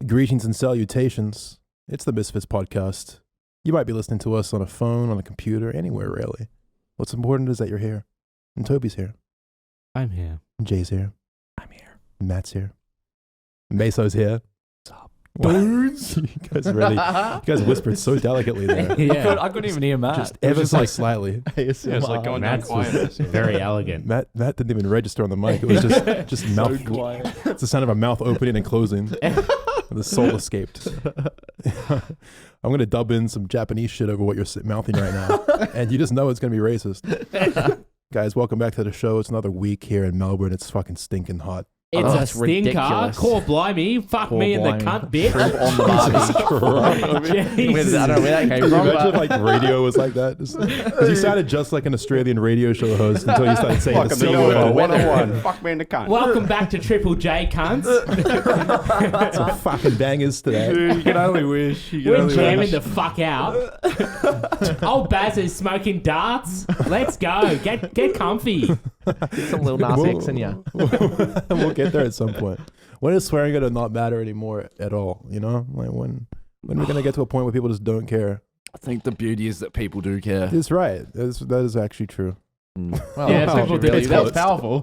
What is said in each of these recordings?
Greetings and salutations. It's the Misfits Podcast. You might be listening to us on a phone, on a computer, anywhere really. What's important is that you're here. And Toby's here. I'm here. And Jay's here. I'm here. And Matt's here. And Meso's here. What's up, dudes? You guys whispered so delicately there. Yeah. I couldn't even hear Matt. Just ever so slightly. It's like going down Matt's quiet. very elegant. Matt didn't even register on the mic. It was just mouth. quiet. It's the sound of a mouth opening and closing. The soul escaped. I'm going to dub in some Japanese shit over what you're mouthing right now. And you just know it's going to be racist. Guys, welcome back to the show. It's another week here in Melbourne. It's fucking stinking hot. It's a that's stinker. ridiculous. Core blimey. Fuck Core me in the blimey. cunt bit. Shrimp on the barbie. I don't know where that came Can you from. imagine if But like radio was like that? Because you sounded just like an Australian radio show host until you started saying the Fucking C the word. 101. Fuck me in the cunt. Welcome back to Triple J, cunts. Some fucking bangers today. Dude, you can only wish. You can We're only jamming wish. the fuck out. Old Baz is smoking darts. Let's go. Get comfy. Get some little Nas X in ya. We'll get there at some point. When is swearing going to not matter anymore at all? You know, like when are we going to get to a point where people just don't care? I think the beauty is that people do care. It's right. That is actually true. Well, Yeah, that's people actually do. really, that was It's powerful.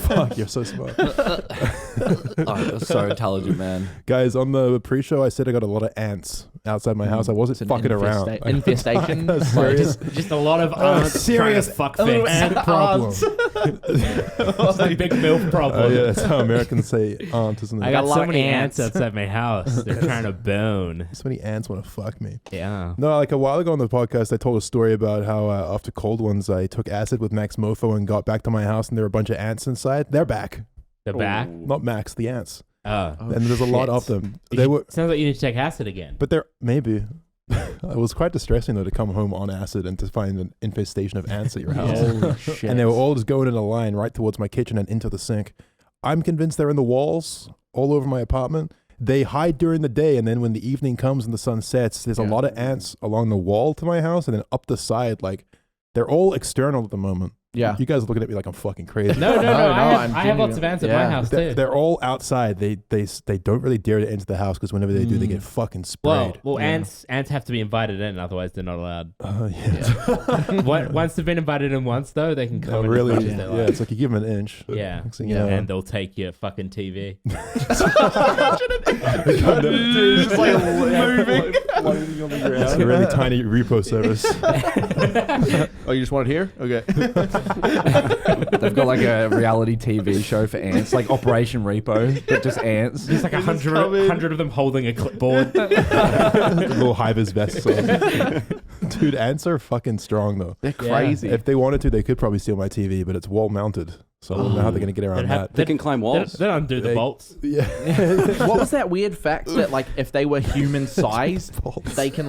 Fuck, you're so smart. Oh, that's so intelligent, man. Guys, on the pre-show, I said I got a lot of ants outside my house. I wasn't It's an fucking around. Infestation. Like, serious, Just a lot of ants serious trying to fuck little things. ant problem. It's a big MILF Oh problem. yeah, that's how Americans say aunt, isn't it? I got a lot so of many ants. ants outside my house. They're trying to bone. So many ants want to fuck me. Yeah. No, like a while ago on the podcast, I told a story about how after cold ones, I took acid with Max Mofo and got back to my house, and there were a bunch of ants inside. They're back. The back. Not Max, the ants. Oh. And there's a lot of them. They were, Sounds like you need to take acid again. but they're maybe. It was quite distressing though to come home on acid and to find an infestation of ants at your house. Holy shit. And they were all just going in a line right towards my kitchen and into the sink. I'm convinced they're in the walls all over my apartment. They hide during the day, and then when the evening comes and the sun sets, there's a lot of ants along the wall to my house, and then up the side. Like, they're all external at the moment. Yeah. You guys are looking at me like I'm fucking crazy. No, I I'm have lots of ants at my house too. They're all outside. They don't really dare to enter the house because whenever they do, they get fucking sprayed. Well, ants have to be invited in, otherwise they're not allowed. Yeah. Once they've been invited in once, though, they can come in Really? as much as they Yeah, like. it's like you give them an inch. Yeah. Next thing you know, And they'll take your fucking TV. Dude, just like moving. Floating on the ground. it's a really tiny repo service. Oh, you just want it here? Okay. They've got like a reality TV show for ants, like Operation Repo, but just ants. There's like 100 of them holding a clipboard. Little hivers vests on. Dude, ants are fucking strong though. They're crazy. If they wanted to, they could probably steal my TV, but it's wall mounted. So I don't know how they're going to get around that. They can climb walls. They don't undo the bolts. Yeah. What was that weird fact that like if they were human sized, they can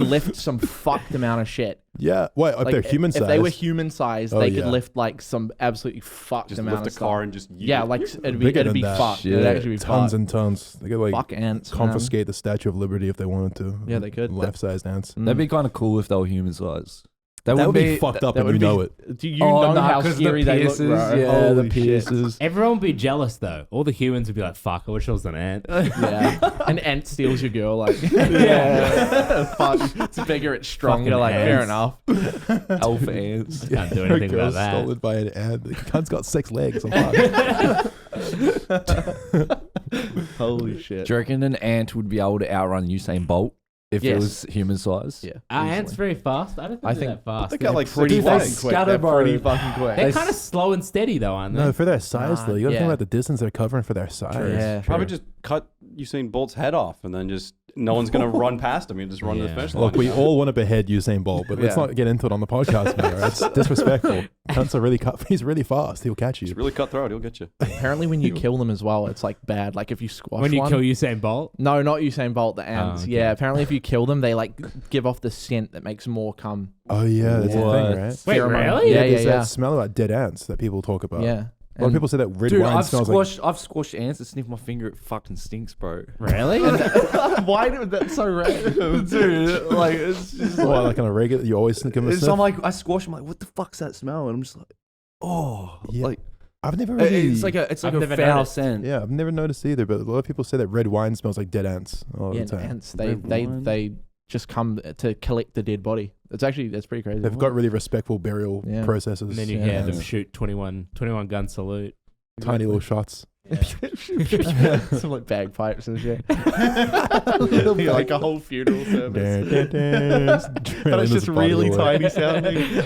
lift some fucked amount of shit. Yeah. What? If Like, they're human sized? If they were human sized, Oh, they could yeah. lift like some absolutely fucked Just amount lift of a car stuff. and just Yeah, like it'd Bigger be than that. fucked. Shit. It'd actually be tons fucked. and tons. They could like Fuck ants. confiscate the Statue of Liberty if they wanted to. Yeah, they could. Life-sized ants. Man. That'd be kind of cool if they were human sized. That would be fucked up, that and you would know be- it. Do you know how scary they look, bro? Yeah, the Holy shit. pierces. Everyone would be jealous though. All the humans would be like, "Fuck, I wish I was an ant." Yeah. An ant steals your girl, like yeah. Fuck. It's bigger, it's stronger, Fucking like fair ants. enough. Alpha ants. Can't do A anything girl about that. stolen by an ant. The cunt's got 6 legs. I'm fucked. Holy shit. Do you reckon an ant would be able to outrun Usain Bolt if it Yes. was human sized? Yeah. Are easily. ants very fast? I don't think they're that fast. They got like pretty six fucking legs. quick. scatter, They're bro. pretty fucking quick. They're kind of slow and steady though, aren't they? No, for their size, though. You got to yeah. think about the distance they're covering for their size. Yeah. Probably just cut Usain Bolt's head off, and then just no one's gonna run past him. You just run to the Yeah. finish line. Look, we all want to behead Usain Bolt, but let's Yeah. not get into it on the podcast, man. That's disrespectful. Cunts are really he's really fast. He'll catch He's you. really cutthroat. He'll get you. Apparently, when you kill them as well, it's like bad. Like if you squash when you one. kill Usain Bolt. No, not Usain Bolt. The ants. okay. Yeah. Apparently, if you kill them, they like give off the scent that makes more come. Oh, yeah. That's the What? thing, right? Wait, Pheromone. really? Yeah, There's yeah, that smell about dead ants that people talk about. yeah. A lot of people say that red Dude, wine I've smells like... squashed ants that sniff my finger. It fucking stinks, bro. Really? Why did that so random? Dude, like it's just Well, like on a regular... You always think of a it's, sniff? I'm like, I squash. I'm like, what the fuck's that smell? And I'm just like, oh, Yeah. like I've never really. It's like a I've never foul noticed. scent. Yeah, I've never noticed either. But a lot of people say that red wine smells like dead ants all Yeah, the time. ants. Red wine. They just come to collect the dead body. That's pretty crazy. They've got really respectful burial Yeah. processes. And then you hear them shoot 21 gun salute. Tiny little shots. Some like bagpipes and shit. It'll be like a whole funeral service. But it's just really tiny sounding.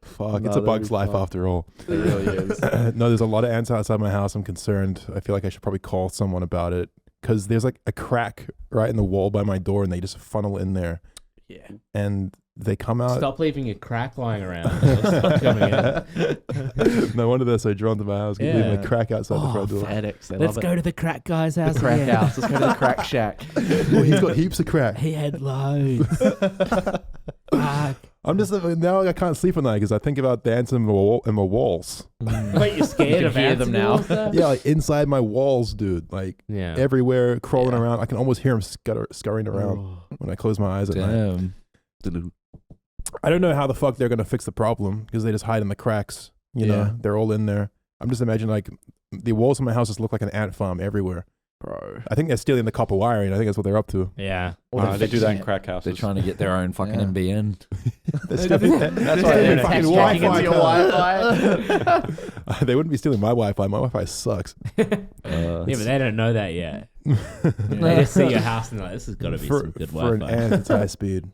Fuck, No, it's a that'd bug's be life fun. after all. It really is. No, there's a lot of ants outside my house. I'm concerned. I feel like I should probably call someone about it because there's like a crack right in the wall by my door and they just funnel in there Yeah. and they come out. Stop leaving your crack lying around. Stop coming in. No wonder they're so drawn to my house. Keep leaving Yeah. a crack outside the front door. FedEx. They Let's love go to the crack guy's it. house. The crack again. house. Let's go to the crack shack. Well, he's got heaps of crack. He had loads. Fuck. I'm just now I can't sleep at night because I think about the ants in my walls. Wait, you're scared You of can hear ants them in the now. walls now? Yeah, like inside my walls, dude. Like Yeah. everywhere, crawling Yeah. around. I can almost hear them scurrying around when I close my eyes at night. Damn. I don't know how the fuck they're gonna fix the problem because they just hide in the cracks. You Yeah. know, they're all in there. I'm just imagining like the walls of my house just look like an ant farm everywhere. Bro. I think they're stealing the copper wiring. I think that's what they're up to. Yeah. They do that in crack. crack houses. They're trying to get their own fucking Yeah. NBN. They're stealing, That's why they're fucking hacking Wi-Fi. into your Wi-Fi. They wouldn't be stealing my Wi-Fi. My Wi-Fi sucks. Yeah, but they don't know that yet. They just see your house and they're like, this has got to be some good for an Wi-Fi. ant, it's high speed.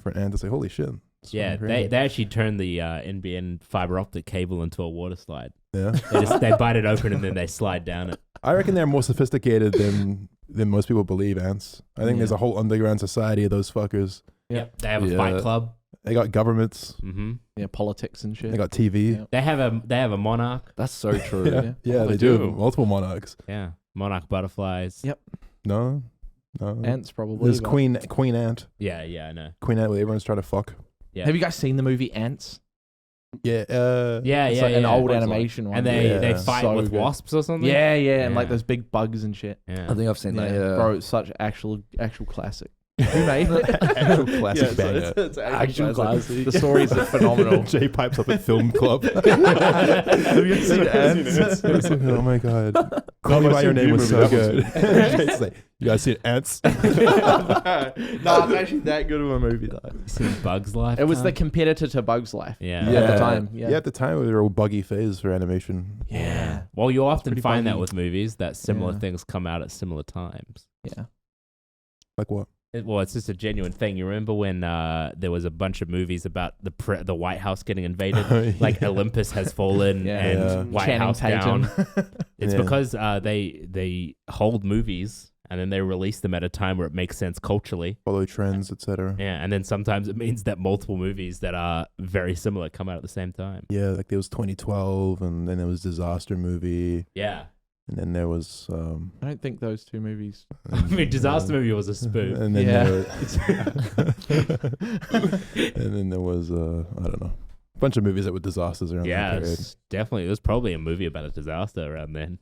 For an ant, it's like holy shit. It's Yeah, fucking they crazy. actually turned the NBN fiber optic cable into a water slide. Yeah. They bite it open and then they slide down it. I reckon they're more sophisticated than most people believe. Ants. I think there's a whole underground society of those fuckers. Yep. They have a fight club. They got governments. Mm-hmm. Yeah, politics and shit. They got TV. Yeah. They have a monarch. That's so true. Yeah, Yeah. they they do. do. Multiple monarchs. Yeah. Monarch butterflies. Yep. No. Ants probably. There's but- Queen Ant. Yeah, I know. Queen Ant, where everyone's trying to fuck. Yeah. Have you guys seen the movie Ants? Yeah. It's like an old animation one. And they Yeah. fight So with good. wasps or something? Yeah, and Yeah. like those big bugs and shit. Yeah. I think I've seen that. Yeah. Bro, it's such actual classic. Who made it? Actual classic banger. It's Actual classic. The stories are phenomenal. Jay pipes up at film club. Have you seen Ants? It's like, oh my god. Call Me I've by Your seen Name you was movie, so that was good. Jay's like, you guys seen Ants? No, it's actually that good of a movie though. You seen Bug's Life? It was the competitor to Bug's Life. Yeah. Yeah. At the time. Yeah, at the time, we were a buggy phase for animation. Yeah. Well, you often pretty find that funny. with movies that similar Yeah. things come out at similar times. Yeah. Like what? Well, it's just a genuine thing. You remember when there was a bunch of movies about the White House getting invaded? Like Olympus has fallen Yeah. and Yeah. White Channing House Tatum. down. It's Yeah. because they hold movies and then they release them at a time where it makes sense culturally. Follow trends, etc. Yeah, and then sometimes it means that multiple movies that are very similar come out at the same time. Yeah, like there was 2012, and then there was Disaster Movie, Yeah. and then there was. I don't think those two movies. I mean, Disaster Movie was a spoof. And then Yeah. and then there was I don't know, a bunch of movies that were disasters around Yeah, that period. it's definitely. There's probably a movie about a disaster around then.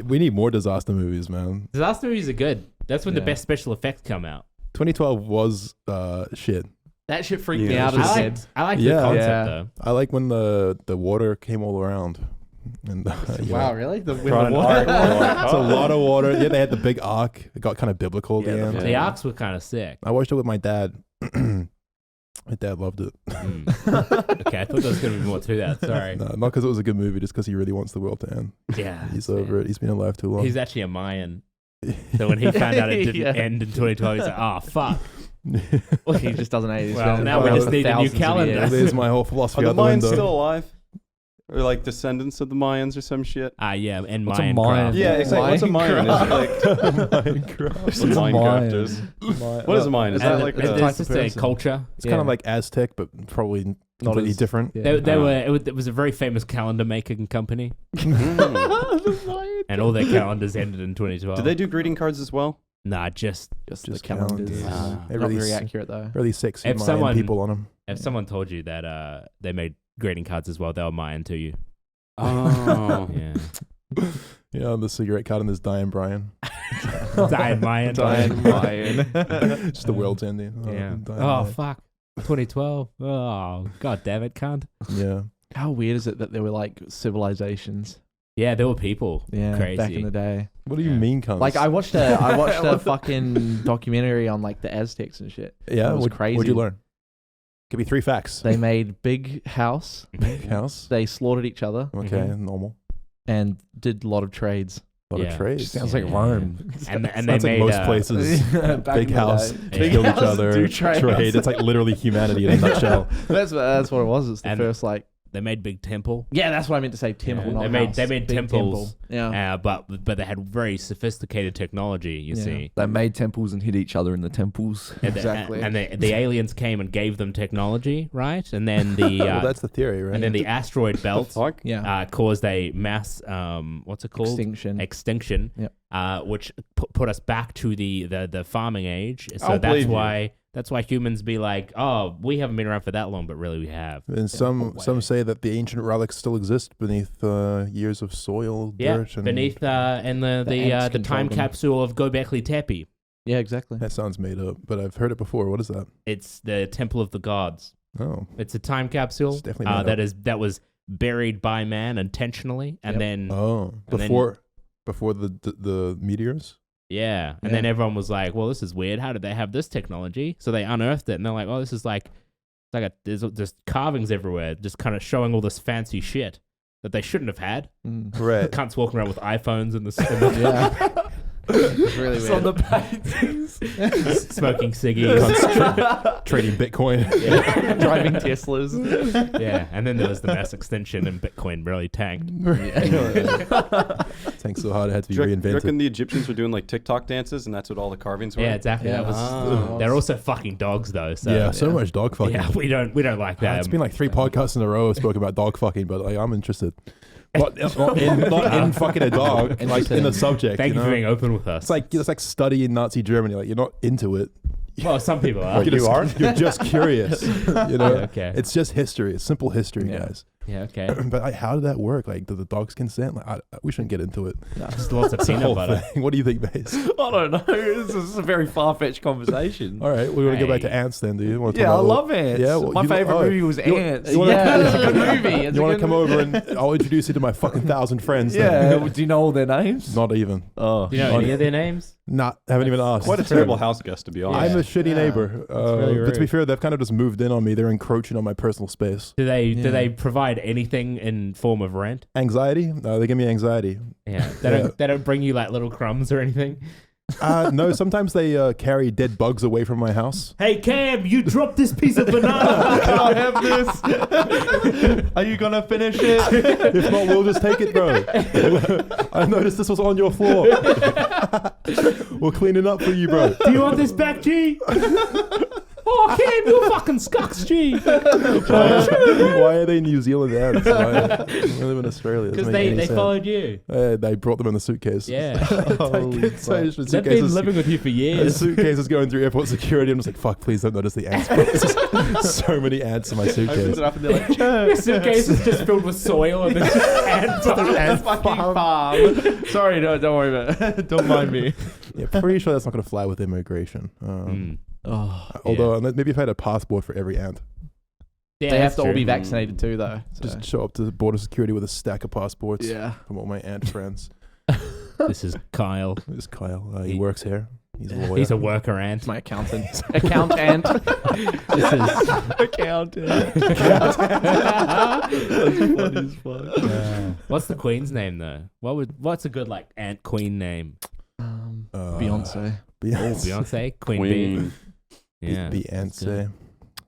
We need more disaster movies, man. Disaster movies are good. That's when the Yeah. best special effects come out. 2012 was shit. That shit freaked Yeah. me out I as a I kid. like the Yeah. concept Yeah. though. I like when the water came all around. And Wow, really? The Trying water. hard. It's a lot of water. Yeah, they had the big arc. It got kind of biblical at the Yeah, end. The arcs were kind of sick. I watched it with my dad. My dad loved it. Mm. Okay, I thought there was going to be more to that. Sorry. No, not because it was a good movie, just because he really wants the world to end. Yeah. He's over it. He's been alive too long. He's actually a Mayan. So when he found out it didn't Yeah. end in 2012, he's like, oh, fuck. Well, he just doesn't age. He's Well, been now we around just for need a new thousands of calendar. years. There's my whole philosophy Are the out the Mayans window. still alive? Or like descendants of the Mayans or some shit? Yeah, and What's a Mayan Mayan? craft. Yeah, exactly. What's a Mayan? Is it like Minecraft. some What's a Minecrafters? What is a Mayan? Is And that like it's a type just of a person? culture. It's kind of like Aztec, but probably completely as- different. Yeah. It was a very famous calendar making company, Mm. and all their calendars ended in 2012. Do they do greeting cards as well? Nah, just Just Just the calendars. calendars. Ah. They're Not really, very s- accurate though. really sexy If Mayan someone- people on them. if someone told you that they made greeting cards as well, they were Mayan to you. Oh. Yeah, Yeah, the cigarette card and there's Dying Brian. Dying Mayan. Dying Mayan. Just the world's ending. Yeah. Dying Oh Brian. fuck. 2012. Oh, god damn it, cunt. Yeah. How weird is it that there were like civilizations? Yeah, there were people. Yeah, Crazy. back in the day. What do you Yeah. mean, cunts? Like I watched a fucking documentary on like the Aztecs and shit. yeah, it was crazy. What'd you learn? Give me 3 facts. They made big house. Big house. They slaughtered each other Okay, normal. and did a lot of trades. A lot Yeah. of trades. Sounds like Rome. And they Sounds made like most places. Back Big in the house. day. Big Kill each house, other. do trades. Trade. It's like literally humanity in a nutshell. That's what it was. It's the And- first like. They made big temple. Yeah, that's what I meant to say. Temple. Yeah. Not They house. made Big temples. Temple. Yeah. But they had very sophisticated technology, you Yeah. see. They made temples and hit each other in the temples. And Exactly. the aliens came and gave them technology, right? And then the Well, that's the theory, right? and then the asteroid belt Fuck. Yeah. caused a mass what's it called? Extinction. Yep. Which put us back to the farming age. So I'll that's believe you. why humans be like, oh, we haven't been around for that long, but really we have. And some say that the ancient relics still exist beneath years of soil, Yeah, dirt, and beneath and ants the time controlled them. capsule of Göbekli Tepe. Yeah, exactly. that sounds made up, but I've heard it before. What is that? It's the Temple of the Gods. Oh, It's a time capsule It's definitely made up. that was buried by man intentionally, and Yep. then oh, And then- before the meteors. yeah, and Yeah. then everyone was like, "Well, this is weird. How did they have this technology?" So they unearthed it, and they're like, "Oh, this is there's just carvings everywhere, just kind of showing all this fancy shit that they shouldn't have had." Mm. Right. Cunts walking around with iPhones in the Yeah. It's really It's weird. on the paintings. smoking ciggies. Trading Bitcoin. Yeah. Driving Teslas. Yeah, and then there was the mass extinction, and Bitcoin really tanked. Thanks so hard it had to be Do you reinvented. reckon the Egyptians were doing like TikTok dances and that's what all the carvings were? Yeah, exactly. Yeah. That was. Ah. They're also fucking dogs, though. So yeah, so much dog fucking. yeah, we don't like that. It's been like 3 podcasts in a row spoke about dog fucking, but like, I'm interested. Not in fucking a dog, like in the subject. Thank you know? for being open with us. It's like studying Nazi Germany. Like you're not into it. Well, some people are. You're you are? You're just curious. You know. Okay. It's just history. It's simple history, Yeah. guys. Yeah, okay. But like, how did that work? Like, do the dogs consent? Like, we shouldn't get into it. Just lots of It's the peanut whole butter. thing. What do you think, Mace? I don't know. This is a very far-fetched conversation. All right, we want to go back to Hey. ants then, do you? Wanna talk Yeah, I about love Ants. Yeah, well, My you- favorite oh, movie was you- Ants. you wanna- Yeah, it's a good movie. It's You a want to good come movie. over and I'll introduce you to my fucking 1,000 friends. Yeah. then. Do you know all their names? Not even. Oh. Do you know any of their names? Haven't even asked. Quite a terrible house guest, to be honest. I'm a Yeah. shitty Yeah. neighbor. really But to be rude. fair, they've kind of just moved in on me. They're encroaching on my personal space. Do they Yeah. provide anything in form of rent? Anxiety? They give me anxiety. Yeah. Yeah. They don't bring you like little crumbs or anything. No, sometimes they carry dead bugs away from my house. Hey Cam, you dropped this piece of banana. Can I have this? Are you gonna finish it? If not, we'll just take it, bro. I noticed this was on your floor. We'll clean it up for you, bro. Do you want this back, G? Oh, Cam, you fucking scucks, G. Why are they New Zealand ants? Why? We live in Australia. Because Doesn't make any they sense. followed you. They brought them in the suitcase. Yeah. Holy So fuck. They've been living with you for The years. suitcase is going through airport security. I'm just like, fuck, please don't notice the ants. Please. So many ants in my Opens suitcase. it up and they're like, Your suitcase is just filled with soil and there's just ants on it. ant fucking farm. Sorry, no, don't worry about it. Don't mind me. Yeah, pretty sure that's not going to fly with immigration. Oh, Although, maybe if I had a passport for every ant, Yeah, they have that's to all true. be vaccinated too, though. So. just show up to border security with a stack of passports Yeah. from all my ant friends. This is Kyle. This is Kyle. He He- works here. He's a lawyer. He's a worker ant. It's my accountant. Accountant. This is Accountant. what's the queen's name though? What's a good like ant queen name? Beyonce. Oh, Beyonce, Queen Queen. Bee. Yeah. Beyonce.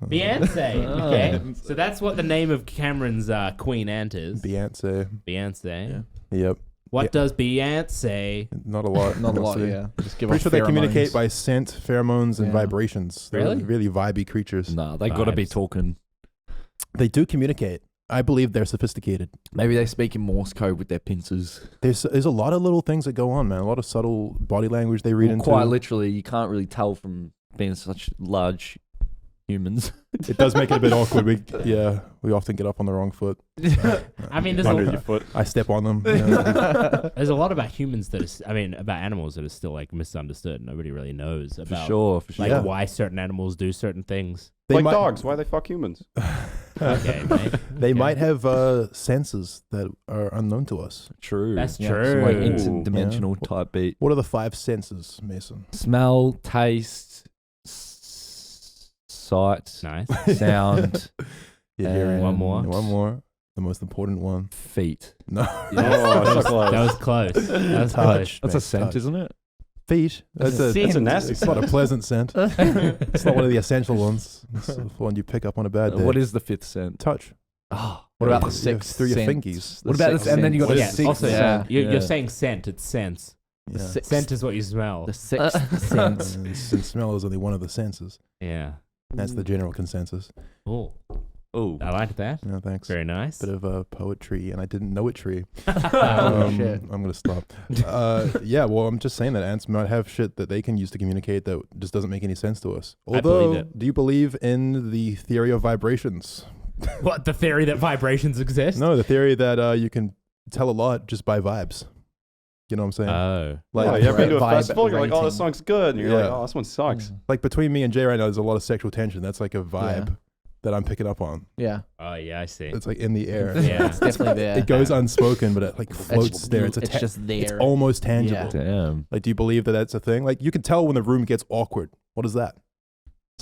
Beyonce. Oh. Okay, so that's what the name of Cameron's queen ant is. Beyonce. Beyonce. Yeah. Yep. What Yeah. does Beyonce? Not a lot. Not a lot, honestly. yeah. Just give Pretty off sure they pheromones. communicate by scent, pheromones, and Yeah. vibrations. They're Really? really vibey creatures. Nah, they got to be Vibes. talking. They do communicate. I believe they're sophisticated. Maybe they speak in Morse code with their pincers. There's a lot of little things that go on, man. A lot of subtle body language they read Well, into. quite literally, you can't really tell from being such large humans. It does make it a bit awkward. We often get up on the wrong foot. I mean, there's Under your foot. I step on them. You know. there's a lot about humans that is, about animals that is still like misunderstood. Nobody really knows about For sure. like why certain animals do certain things. They Like might- dogs. Why they fuck humans? Okay, mate. They might have senses that are unknown to us. True. That's Some, true. like Ooh. interdimensional type beat. What are the 5 senses, Mason? Smell, taste, sight, Nice. sound, You're And hearing one more. One more. The most important one. feet. No. Oh, so close. That was close. That was close. Touch. That's a mate, scent, touch. isn't it? Feet. That's a a scent. That's a nasty It's not a pleasant scent. It's not one of the essential ones. It's the one you pick up on a bad day. What is the 5th scent? touch? Oh, What about the Yeah, 6th through your sense? fingies? The What about sixth this? And then you got sense. the Yeah, 6th also, scent. you're saying scent. It's sense. Yeah. sixth- Scent is what you smell. The 6th sense. And smell is only one of the senses. Yeah. That's the general consensus. Oh, Oh, I liked that. Yeah, thanks. Very nice. Bit of poetry, and I didn't know it tree. Oh, shit. I'm gonna stop. Yeah, well, I'm just saying that ants might have shit that they can use to communicate that just doesn't make any sense to us. I believe Although, it. do you believe in the theory of vibrations? What, the theory that vibrations exist? No, the theory that you can tell a lot just by vibes. You know what I'm saying? Oh. like, Oh, you ever been to a Vibe festival? You're like, oh, rating. this song's good. And you're like, Yeah. oh, this one sucks. like between me and Jay right now, there's a lot of sexual tension. That's like a vibe that I'm picking up on. Yeah. Oh, yeah, I see. It's like in the air. Yeah. It's definitely there. It goes unspoken, but it like floats there. It's just there. It's almost tangible. Yeah. damn. Like, do you believe that that's a thing? Like, you can tell when the room gets awkward. What is that?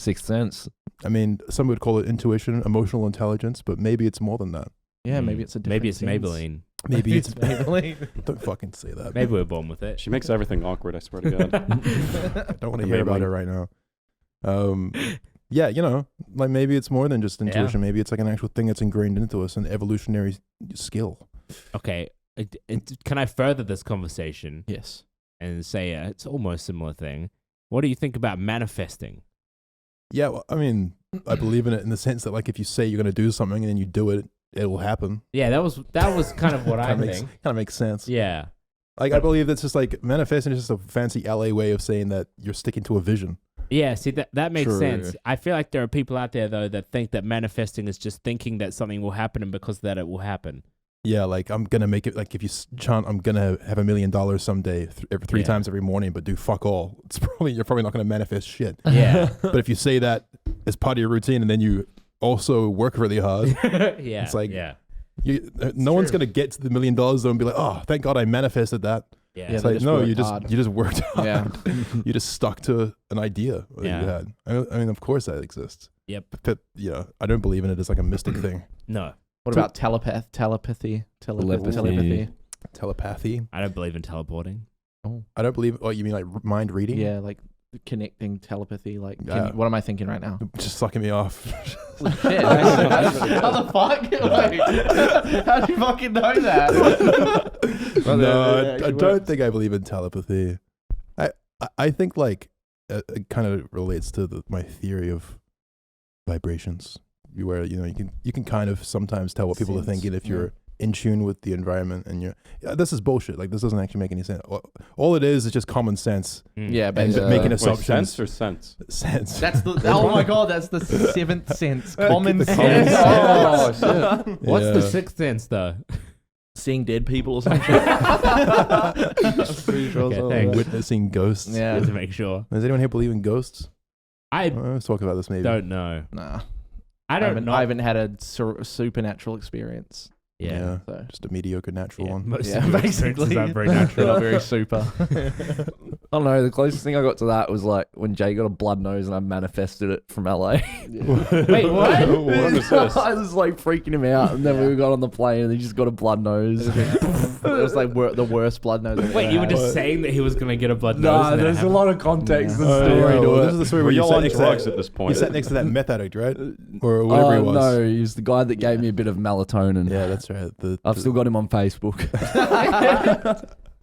6th sense. I mean, some would call it intuition, emotional intelligence, but maybe it's more than that. Yeah, maybe it's a different Maybe it's sense. Maybelline. Maybe it's. Maybelline. Don't fucking say that. Maybe we're born with it. She makes everything awkward, I swear to God. I don't want to hear about Maybelline. it right now. Yeah, you know, like maybe it's more than just intuition. Maybe it's like an actual thing that's ingrained into us, an evolutionary skill. Okay. Can I further this conversation Yes. and say it's almost a similar thing? What do you think about manifesting? Yeah, well, I mean, I believe in it in the sense that, like, if you say you're going to do something and then you do it, it will happen. Yeah, that was kind of what I think. Kind of makes sense. Yeah. Like, I believe that's just like manifesting is just a fancy LA way of saying that you're sticking to a vision. Yeah, see, that makes True. sense. I feel like there are people out there, though, that think that manifesting is just thinking that something will happen and because of that it will happen. Yeah, like I'm gonna make it. Like if you chant, I'm gonna have $1 million someday, three times every morning, but do fuck all. You're probably not gonna manifest shit. Yeah. But if you say that as part of your routine, and then you also work really hard, Yeah. It's like- yeah. no one's gonna get to the $1 million though and be like, oh, thank God I manifested that. Yeah. Yeah, It's they like just no, worked you hard. just worked hard. Yeah. You just stuck to an idea that Yeah. you had. I mean, of course that exists. Yep. But I don't believe in it as like a mystic thing. No, What about telepathy? Telepathy. Telepathy. I don't believe in teleporting. I don't believe. Oh, you mean like mind reading? Yeah, like connecting telepathy. Like, Yeah. what am I thinking right now? Just sucking me off. Shit. How the fuck? Wait, how do you fucking know that? No, I don't think I believe in telepathy. I think like it kind of relates to my theory of vibrations, where you can kind of sometimes tell what people are Sense, thinking if yeah. you're in tune with the environment and this is bullshit. Like this doesn't actually make any sense. All it is just common sense Yeah, and basically. making Wait, assumptions. sense or sense? Sense. That's the. Oh my god, that's the 7th sense. Common the sense. common sense. Oh, shit. What's the Yeah. 6th sense, though? Seeing dead people or something. I'm pretty sure. Okay, so. thanks. Witnessing ghosts. Yeah. Just to make sure. Does anyone here believe in ghosts? I Let's talk about this maybe. don't know. Nah. I don't know. I haven't had a supernatural experience. Yeah. So. Just a mediocre natural Yeah, one. most Yeah, of your experiences basically. aren't very They're natural. not very super. I don't know. The closest thing I got to that was like when Jay got a blood nose and I manifested it from LA. Wait, what? What was this? I was like freaking him out, and then we got on the plane and he just got a blood nose. It was like the worst blood nose. I've Wait, ever you were had. just saying that he was going to get a blood nose? Nah, and then there's it a lot of context and story Yeah, to well, it. this is the story Were where you y'all sat on next drugs to at this you point? sat next to that meth addict, right? Or whatever he was. No, he's the guy that gave me a bit of melatonin. Yeah, that's right. I've still got him on Facebook.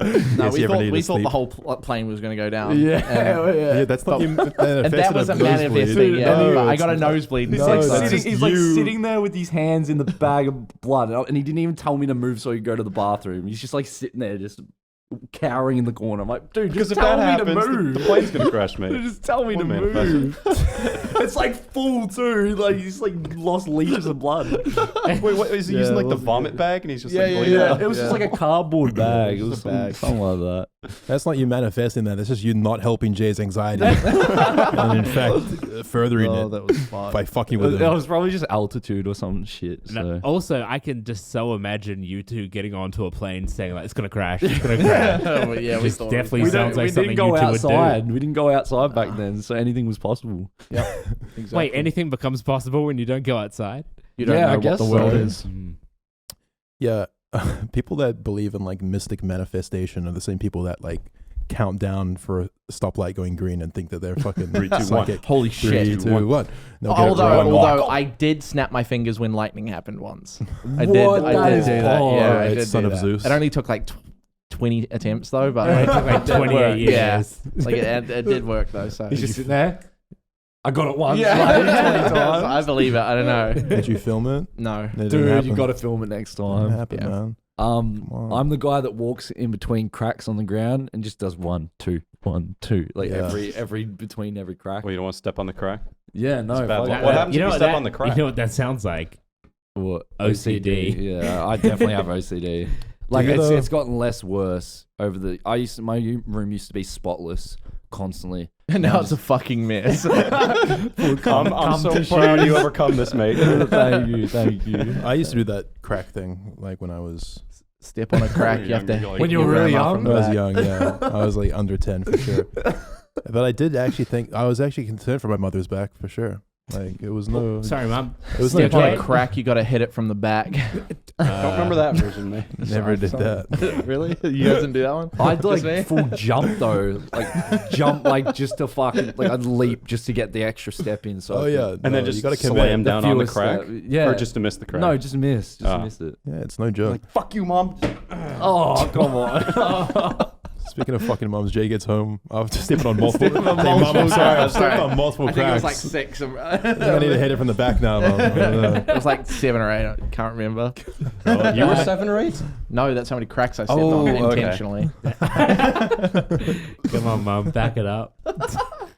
No, Yes, we you ever thought need we to thought the sleep. whole plane was going to go down. Yeah, that's not you. And that wasn't manifesting. Yeah, No, but I it's got a not. nosebleed. He's No, like that's sitting. just He's like you. sitting there with his hands in the bag of blood, and he didn't even tell me to move so he could go to the bathroom. He's just like sitting there, just cowering in the corner. I'm like, dude, Because just if tell that me to happens, move. the plane's gonna crash, mate. Just tell me to Won't manifest. move. It's like full too. Like he's like lost liters of blood. Wait, what is he using like the vomit bag and he's just like bleeding Yeah, out? it was just like a cardboard bag. It was Just a bag. something like that. That's not you manifesting that. That's just you not helping Jay's anxiety. And in fact, furthering Oh, it that was fun. by fucking with It him. was probably just altitude or some shit. No, So. also, I can just so imagine you two getting onto a plane saying like, "It's gonna crash, it's gonna crash." Well, yeah, we Just thought definitely We, sounds like we something didn't go you two outside. would We didn't go outside back then, so anything was possible. exactly. do. Wait, anything becomes possible when you don't go outside? You don't Yeah, know I what guess the world so. is. Yeah, people that believe in like mystic manifestation are the same people that like count down for a stoplight going green and think that they're fucking 3, 2, 1. psychic. Holy 3, shit! 2, 1. They'll get it Although wrong. I did snap my fingers when lightning happened once. I What? did That do is that. hard. Yeah, I Right, did son do of that. Zeus. It only took like 20 attempts though, but It took like it did 28 work. years. Yeah, like it did work though. So He's just sitting there. I got it once. yeah, like, 20 times. I believe it. I don't know. Did you film it? No. It didn't Dude, you happen. got to film it next It didn't time. happen, Yeah. man. on. I'm the guy that walks in between cracks on the ground and just does 1, 2, 1, 2, like Yeah. every between every crack. Well, you don't want to step on the crack? Yeah, no. It's bad fuck luck. that. What happens you know if you what step that, on the crack? You know what that sounds like? What? OCD. Yeah, I definitely have OCD. Like you though? it's gotten less worse over the. My room used to be spotless constantly. And now it's a fucking mess. I'm so proud you overcome this, mate. Thank you. I used to do that crack thing, like when I was Step on a crack, you have to. You're like- When you hit were your really grandma young? from when I the was back. young. Yeah, I was like under 10 for sure. But I did actually think I was actually concerned for my mother's back for sure. Like it was no. Sorry, Mum. It was no Step on a joke. crack, you got to hit it from the back. Don't remember that version, mate. Never did that. Really? You guys didn't do that one? I'd Just me? like full jump though, like jump like just to fucking like I'd leap just to get the extra step in. So Oh yeah, And then no, just you got to slam commit. down on the fewest crack? yeah, Or just to miss the crack? no, just missed it. Yeah, it's no joke. Like, fuck you, Mom. Oh come on. Speaking of fucking mums, Jay gets home after stepping on multiple. Stepping on Hey, Mum, multiple I'm sorry, I've cracks. stepped on multiple I think it was cracks. like 6. I think I need to hit it from the back now, Mum. I don't know. It was like 7 or 8. I can't remember. You were 7 or 8? No, that's how many cracks I stepped Oh, on okay. intentionally. Come on, Mum. Back it up.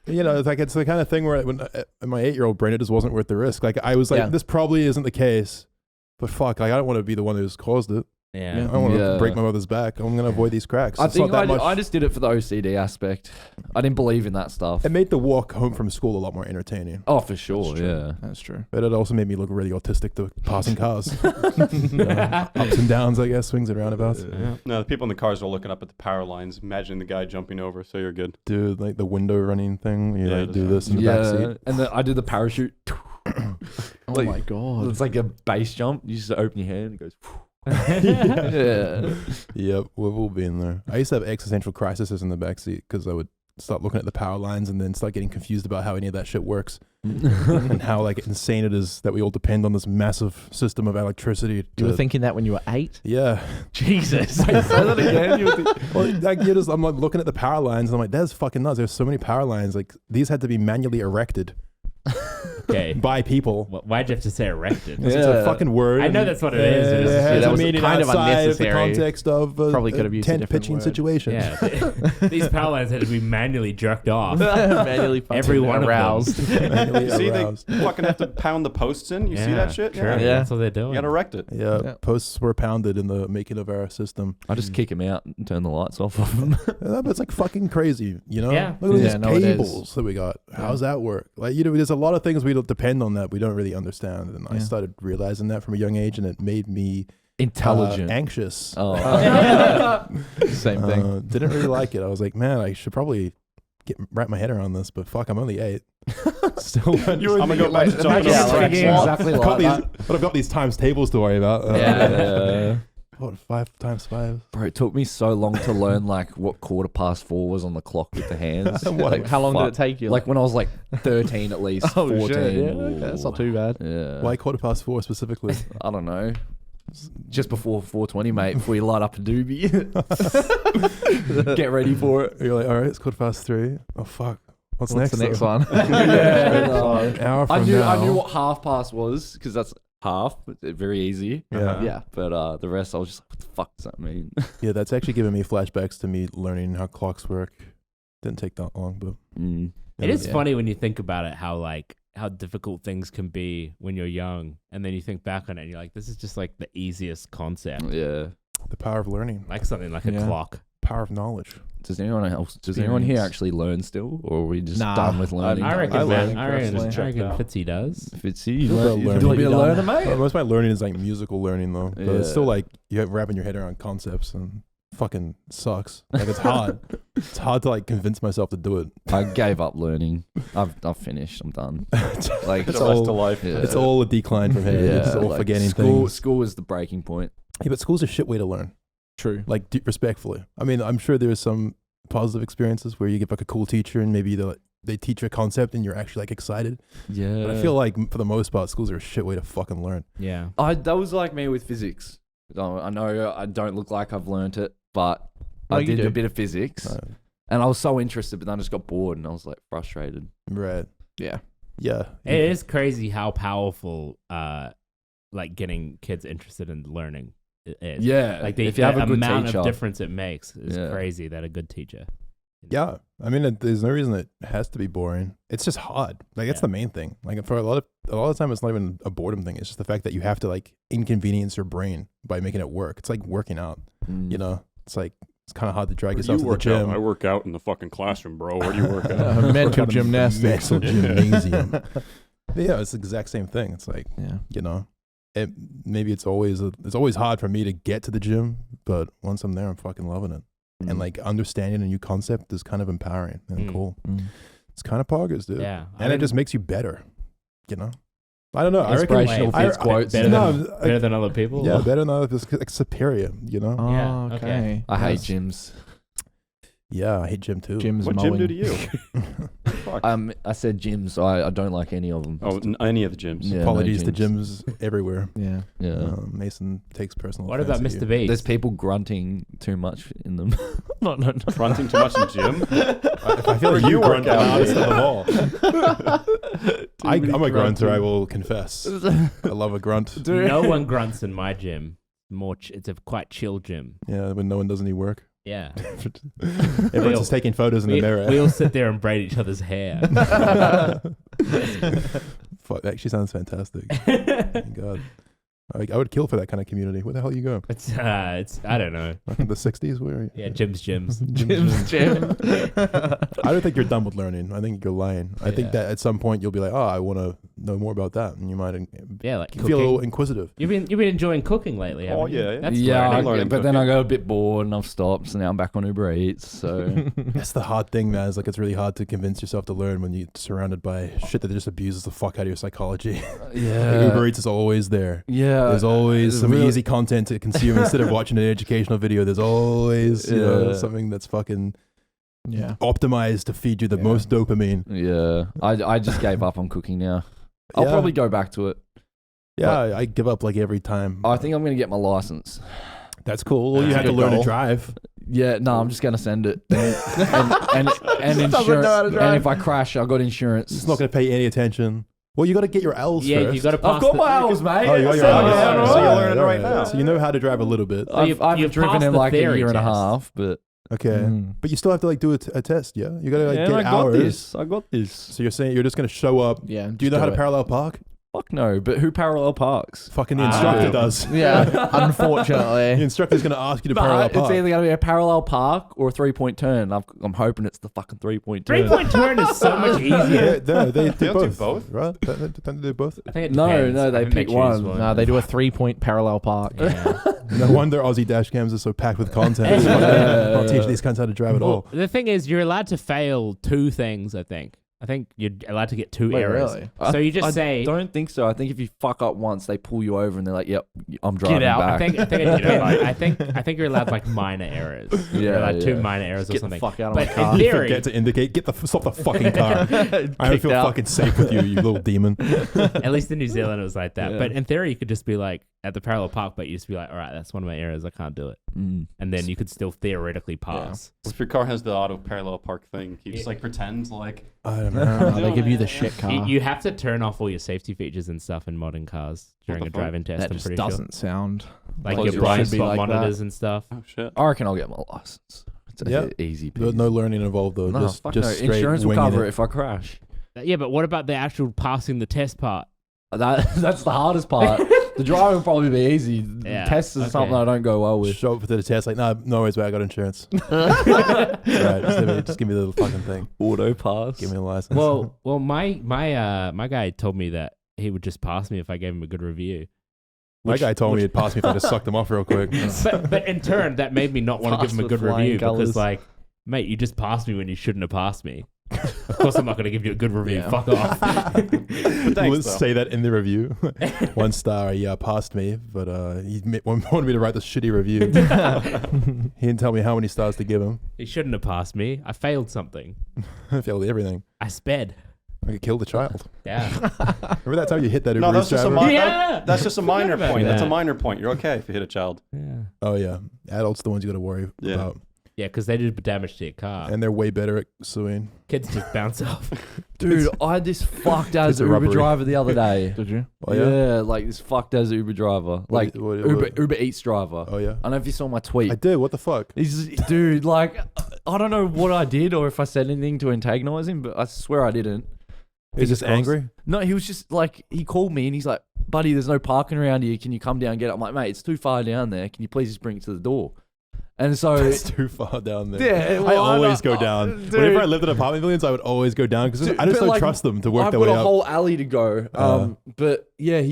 You know, it's like it's the kind of thing where when my 8-year-old brain, it just wasn't worth the risk. Like I was like, Yeah. this probably isn't the case, but fuck, like I don't want to be the one who's caused it. Yeah. I don't want to Yeah. break my mother's back. I'm gonna avoid these cracks. I It's think not that much. I just did it for the OCD aspect. I didn't believe in that stuff. It made the walk home from school a lot more entertaining. Oh, for sure, yeah. That's true. But it also made me look really autistic to passing cars. You know, ups and downs, I guess, swings and roundabouts. Yeah. No, the people in the cars were looking up at the power lines. Imagine the guy jumping over, so you're good. Dude, like the window running thing. You Yeah, like it do is. this in the back seat. And then I did the parachute. Oh Like, my god. It's like a base jump. You just open your hand and it goes. Yeah. Yep, we've all been there. I used to have existential crises in the backseat because I would start looking at the power lines and then start getting confused about how any of that shit works and how like insane it is that we all depend on this massive system of electricity. You were to- thinking that when you were 8? yeah. Jesus. Say that again. Well, like, you just, I'm like looking at the power lines and I'm like, that's fucking nuts. There's so many power lines. Like these had to be manually erected Okay. by people. Why'd you have to say erected? It's a fucking word. I know that's what it is. It is- It has that a was meaning kind of outside the unnecessary. context of Probably could have used a tent different pitching word. situation. Yeah. These power lines had to be manually jerked off. Manually fucking Every one of them. aroused. Manually You see, they aroused. fucking have to pound the posts in. You see that shit? Sure. Yeah. Yeah. That's what they're doing. You gotta erect it. Yeah, Yeah. posts were pounded in the making of our system. I just kick him out and turn the lights off of him. But it's like fucking crazy, you know? Yeah. Look at Yeah, these no, it is. cables that we got. How's that work? Like, you know, there's a lot of things we don't depend on that we don't really understand. And I Yeah. started realizing that from a young age, and it made me Intelligent. anxious. Oh. Same thing. Didn't really like it. I was like, man, I should probably wrap my head around this, but fuck, I'm only 8. Still, I'm gonna go back to jumping Yeah, on the like, tracks. exactly I've got like these, that. but I've got these times tables to worry about. Yeah. What, 5 times 5? Bro, it took me so long to learn like what 4:15 was on the clock with the hands. What? How long did fuck. it take you? Like when I was like 13 at least, 14. Yeah, okay, that's not too bad. Yeah. Why 4:15 specifically? I don't know. Just before 4:20, mate, before you light up a doobie. Get ready for it. You're like, all right, it's 3:15. Oh fuck, what's What's next? the next though? one? Yeah, no. An hour from I knew now. what half past was because that's half. Very easy. Yeah. Yeah. But the rest, I was just like, what the fuck does that mean? Yeah, that's actually giving me flashbacks to me learning how clocks work. Didn't take that long, but Mm. It is Yeah. funny when you think about it, how like how difficult things can be when you're young, and then you think back on it and you're like, this is just like the easiest concept. Yeah. The power of learning, Like something like a clock. power of knowledge. Does anyone here actually learn still, or are we just Nah, done with learning? I reckon, learn, I reckon personally. Fitzy does. Fitzy, You're about you learning. want me to You're learn, done. mate? Most of my learning is like musical learning though, but it's still Yeah. like you have wrapping your head around concepts and fucking sucks. Like it's hard. It's hard to like convince myself to do it. I gave up learning. I've finished. I'm done. Like It's the rest all- of life. yeah. It's all a decline from here. It's all like forgetting school, things. School was the breaking point. Yeah, but school's a shit way to learn. True. Like respectfully. I mean, I'm sure there's some positive experiences where you get like a cool teacher and maybe they teach a concept and you're actually like excited. Yeah. But I feel like for the most part, schools are a shit way to fucking learn. Yeah. that was like me with physics. I know I don't look like I've learnt it, but Oh, I you did do. a bit of physics, Uh, and I was so interested, but then I just got bored and I was like frustrated. right. Yeah. Yeah. It is crazy how powerful, like getting kids interested in learning is. Yeah, Like if you have a good amount teacher, of difference it makes is Yeah. crazy that a good teacher. Yeah, I mean, there's no reason it has to be boring. It's just hard. Like that's Yeah. the main thing. Like for a lot of time, it's not even a boredom thing. It's just the fact that you have to like inconvenience your brain by making it work. It's like working out. You know, it's like it's kind of hard to drag Where do yourself you to the work gym. out? I work out in the fucking classroom, bro. Where do you work out? Mental gymnastics. Mental gymnasium. But yeah, it's the exact same thing. It's like Yeah. maybe it's always hard for me to get to the gym, but once I'm there, I'm fucking loving it. And like understanding a new concept is kind of empowering and cool. It's kind of poggers, dude. Yeah. And it just makes you better. You know, I don't know. I reckon Inspirational I- Fitz quotes. Better, No, than, better than other people? yeah, or- better than others. Like superior. You know. Oh, Yeah, okay. okay. I hate Yes. gyms. Yeah, I hate gym too. Gym's What mowing. gym do to you? Fuck. I said gyms. I don't like any of them. Oh, any of the gyms. Yeah, no Apologies to gyms. gyms everywhere. Yeah. Yeah. Mason takes personal. What offense about at Mr. you. Beast? There's people grunting too much in them. No. Grunting too much in the gym. I feel like Where you you grunt the work out, loudest dude. of them all. I'm a grunter. I will confess. I love a grunt. No one grunts in my gym. It's a quite chill gym. Yeah, when no one does any work. Yeah. Everyone's just taking photos in the mirror. We all sit there and braid each other's hair. Fuck, that actually sounds fantastic. Thank God. I would kill for that kind of community. Where the hell you go? It's I don't know. Like in the 60s? Where are you? Yeah, gyms. Gym. I don't think you're done with learning. I think you're lying. I Yeah. think that at some point you'll be like, oh, I want to know more about that. And you might Yeah, like feel a little cooking. inquisitive. You've been enjoying cooking lately, haven't Oh, you? yeah. That's yeah, learning. but then I got a bit bored and I've stopped. So now I'm back on Uber Eats. So That's the hard thing, man. It's like it's really hard to convince yourself to learn when you're surrounded by shit that just abuses the fuck out of your psychology. yeah, Uber Eats is always there. yeah. There's always some really- easy content to consume instead of watching an educational video. There's always you know, Yeah. something that's fucking Yeah. optimized to feed you the Yeah. most dopamine. Yeah, I just gave up on cooking now. I'll Yeah. probably go back to it. Yeah, I give up like every time. I think I'm gonna get my license. That's cool. Well, you That's have a to good learn to goal. drive. Yeah, no, I'm just gonna send it. and Doesn't insurance. know how to And drive. if I crash, I got insurance. It's not going to pay any attention. Well, you got to get your L's Yeah, first. you got to pass. I've got my hours, mate. Oh, you got your I L's. said, yeah, So so you're you're learning learning right now. So you know how to drive a little bit. So you've I've driven passed in the like a theory year and a test. half, but Okay, Mm. but you still have to like do a test. Yeah, you got to like yeah, get I got hours. this. I got this. So you're saying you're just going to show up. Yeah. Do you know how to parallel park? Fuck no, but who parallel parks? Fucking the instructor Ah. does. Yeah. The Unfortunately. instructor's going to ask you to parallel It's park. either going to be a parallel park or a 3-point turn. I'm hoping it's the fucking 3-point turn. 3-point turn is so much Yeah, easier. no, they They'll do do both. both? Right? Don't they do both? I think it No, depends. no, they I think pick choose one. No, they do a 3-point parallel park. Yeah. No wonder Aussie dash cams are so packed with content. Yeah. Not teaching these cunts how to drive at all. Well, the thing is, you're allowed to fail 2 things, I think. I think you're allowed to get 2 Wait, errors. really? So you I just say... don't think so. I think if you fuck up once, they pull you over and they're like, "Yep, I'm driving out. back." I think it depends. I think you're allowed like minor errors. You're allowed 2 minor errors or Get the something. fuck out of But my car. in You theory, forget to indicate. Stop the fucking car. I don't Kicked feel out. fucking safe with you, you little demon. at least in New Zealand it was like that. Yeah. But in theory, you could just be like at the parallel park, but you just be like, all right, that's one of my errors. I can't do it. Mm. And then you could still theoretically pass. If your car has the auto parallel park thing, you just like pretend like I don't know. They give you the shit car. You have to turn off all your safety features and stuff in modern cars during the a fuck? driving test. that I'm just pretty doesn't sound. sure. Like Well, your it blind should be spot like monitors and stuff. oh shit. I reckon I'll get my license. It's Yeah. easy. No learning involved though. No, just fuck just no. straight Insurance will winging cover it. it if I crash. Yeah, but what about the actual passing the test part? That's the hardest part. The driving will probably be easy. Yeah, Tests is something I don't go well with. Show up for the test, like, no worries, mate, I got insurance. Right, just give me the little fucking thing. Auto pass. Give me the license. Well, my guy told me that he would just pass me if I gave him a good review. My guy told me he'd pass me if I just sucked him off real quick. But in turn, that made me not want to give him a good review because, like, mate, you just passed me when you shouldn't have passed me. Of course, I'm not going to give you a good review. Yeah. Fuck off. We'll say that in the review. 1 star, he passed me, but he wanted me to write this shitty review. He didn't tell me how many stars to give him. He shouldn't have passed me. I failed something. I failed everything. I sped. I could kill the child. Yeah. Remember that time you hit that Uber No, Eats that's just a driver? that's just a minor Forget about point. That's a that. minor point. You're okay if you hit a child. Yeah. Oh, yeah. Adults are the ones you got to worry Yeah. about. Yeah, because they did damage to your car. And they're way better at suing. Kids just bounce off. Dude, I had this fucked ass It's a Uber robbery. driver the other day. Did you? Oh, yeah? Like this fucked ass Uber driver. Like What- Uber Eats driver. Oh, yeah? I don't know if you saw my tweet. I did. What the fuck? He's dude, like I don't know what I did or if I said anything to antagonize him, but I swear I didn't. He's just crossed. angry? No, he was just like he called me and he's like, "Buddy, there's no parking around here. Can you come down and get it?" I'm like, "Mate, it's too far down there. Can you please just bring it to the door?" And so It's too far down there. Yeah, I well, always know- go down. dude. Whenever I lived in apartment buildings, I would always go down because I just but, don't like, trust them to work I've their got way a up. whole alley to go. But yeah,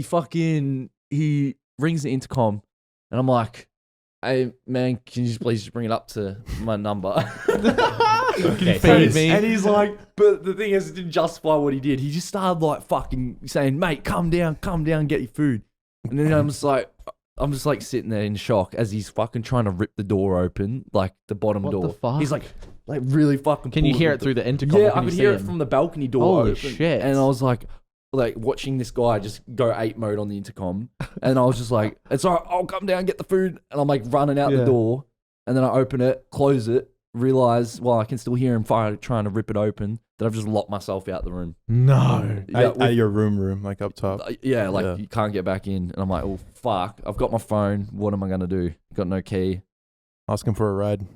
he rings the intercom, and I'm like, "Hey man, can you just please just bring it up to my number?" Okay, feed me? And he's like, but the thing is, it didn't justify what he did. He just started like fucking saying, "Mate, come down, get your food." And then I'm just like sitting there in shock as he's fucking trying to rip the door open, like the bottom What door. the fuck? He's like really fucking. Can you pulling hear the it through the intercom? Yeah, or can I you could see hear it him? from the balcony door. Holy open. shit. And I was like watching this guy just go 8 mode on the intercom, and I was just like, "It's alright, I'll come down and get the food." And I'm like running out the door, and then I open it, close it, realize I can still hear him trying to rip it open. That I've just locked myself out the room. No. Yeah, Out of your room, like up top. Yeah, like Yeah. you can't get back in. And I'm like, "Oh fuck, I've got my phone. What am I gonna do? Got no key." Ask him for a ride.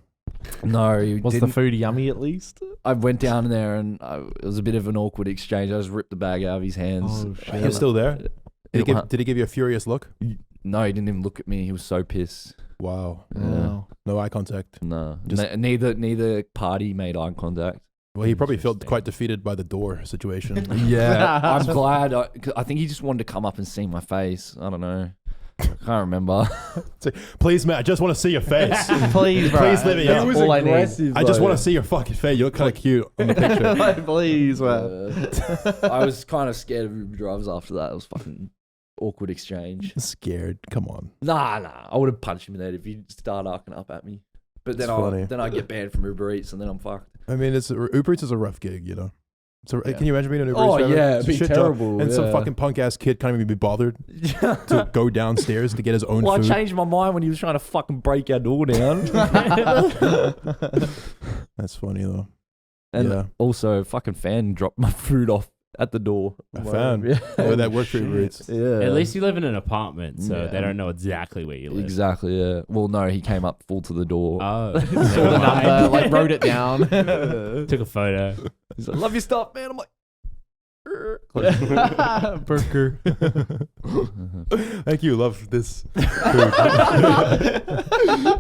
No, he Was the didn't. food yummy at least? I went down there and it was a bit of an awkward exchange. I just ripped the bag out of his hands. Oh, shit. He's still there? Yeah. Did he give you a furious look? No, he didn't even look at me. He was so pissed. Wow. Wow. No eye contact. No, Just- neither party made eye contact. Well, he probably felt Interesting. quite defeated by the door situation. Yeah, I'm glad. I think he just wanted to come up and see my face. I don't know. I can't remember. Please, mate, I just want to see your face. Please, bro. Please let me That's out. all I need. I just want to see your fucking face. You look kind of cute on the picture. Please, man. I was kind of scared of Uber drivers after that. It was fucking awkward exchange. Scared. Come on. Nah. I would have punched him in the head if he started arcing up at me. But then It's funny. I get banned from Uber Eats and then I'm fucked. I mean, Uber Eats is a rough gig, you know. So Yeah. can you imagine being an Uber Oh, Eats driver? yeah, It's it'd a be shit job. terrible, And some yeah. fucking punk ass kid can't even be bothered to go downstairs to get his own Well, food. I changed my mind when he was trying to fucking break our door down. That's funny though. And Yeah. also, a fucking fan dropped my food off at the door. A fan? Yeah. Oh, that worked for Uber Eats. Yeah. At least you live in an apartment, so Yeah. they don't know exactly where you live. Exactly, yeah. Well, no, he came up full to the door. Oh, Saw the number, like wrote it down. took a photo. He's like, "Love your stuff, man." I'm like, Burger. Thank you. Love this food.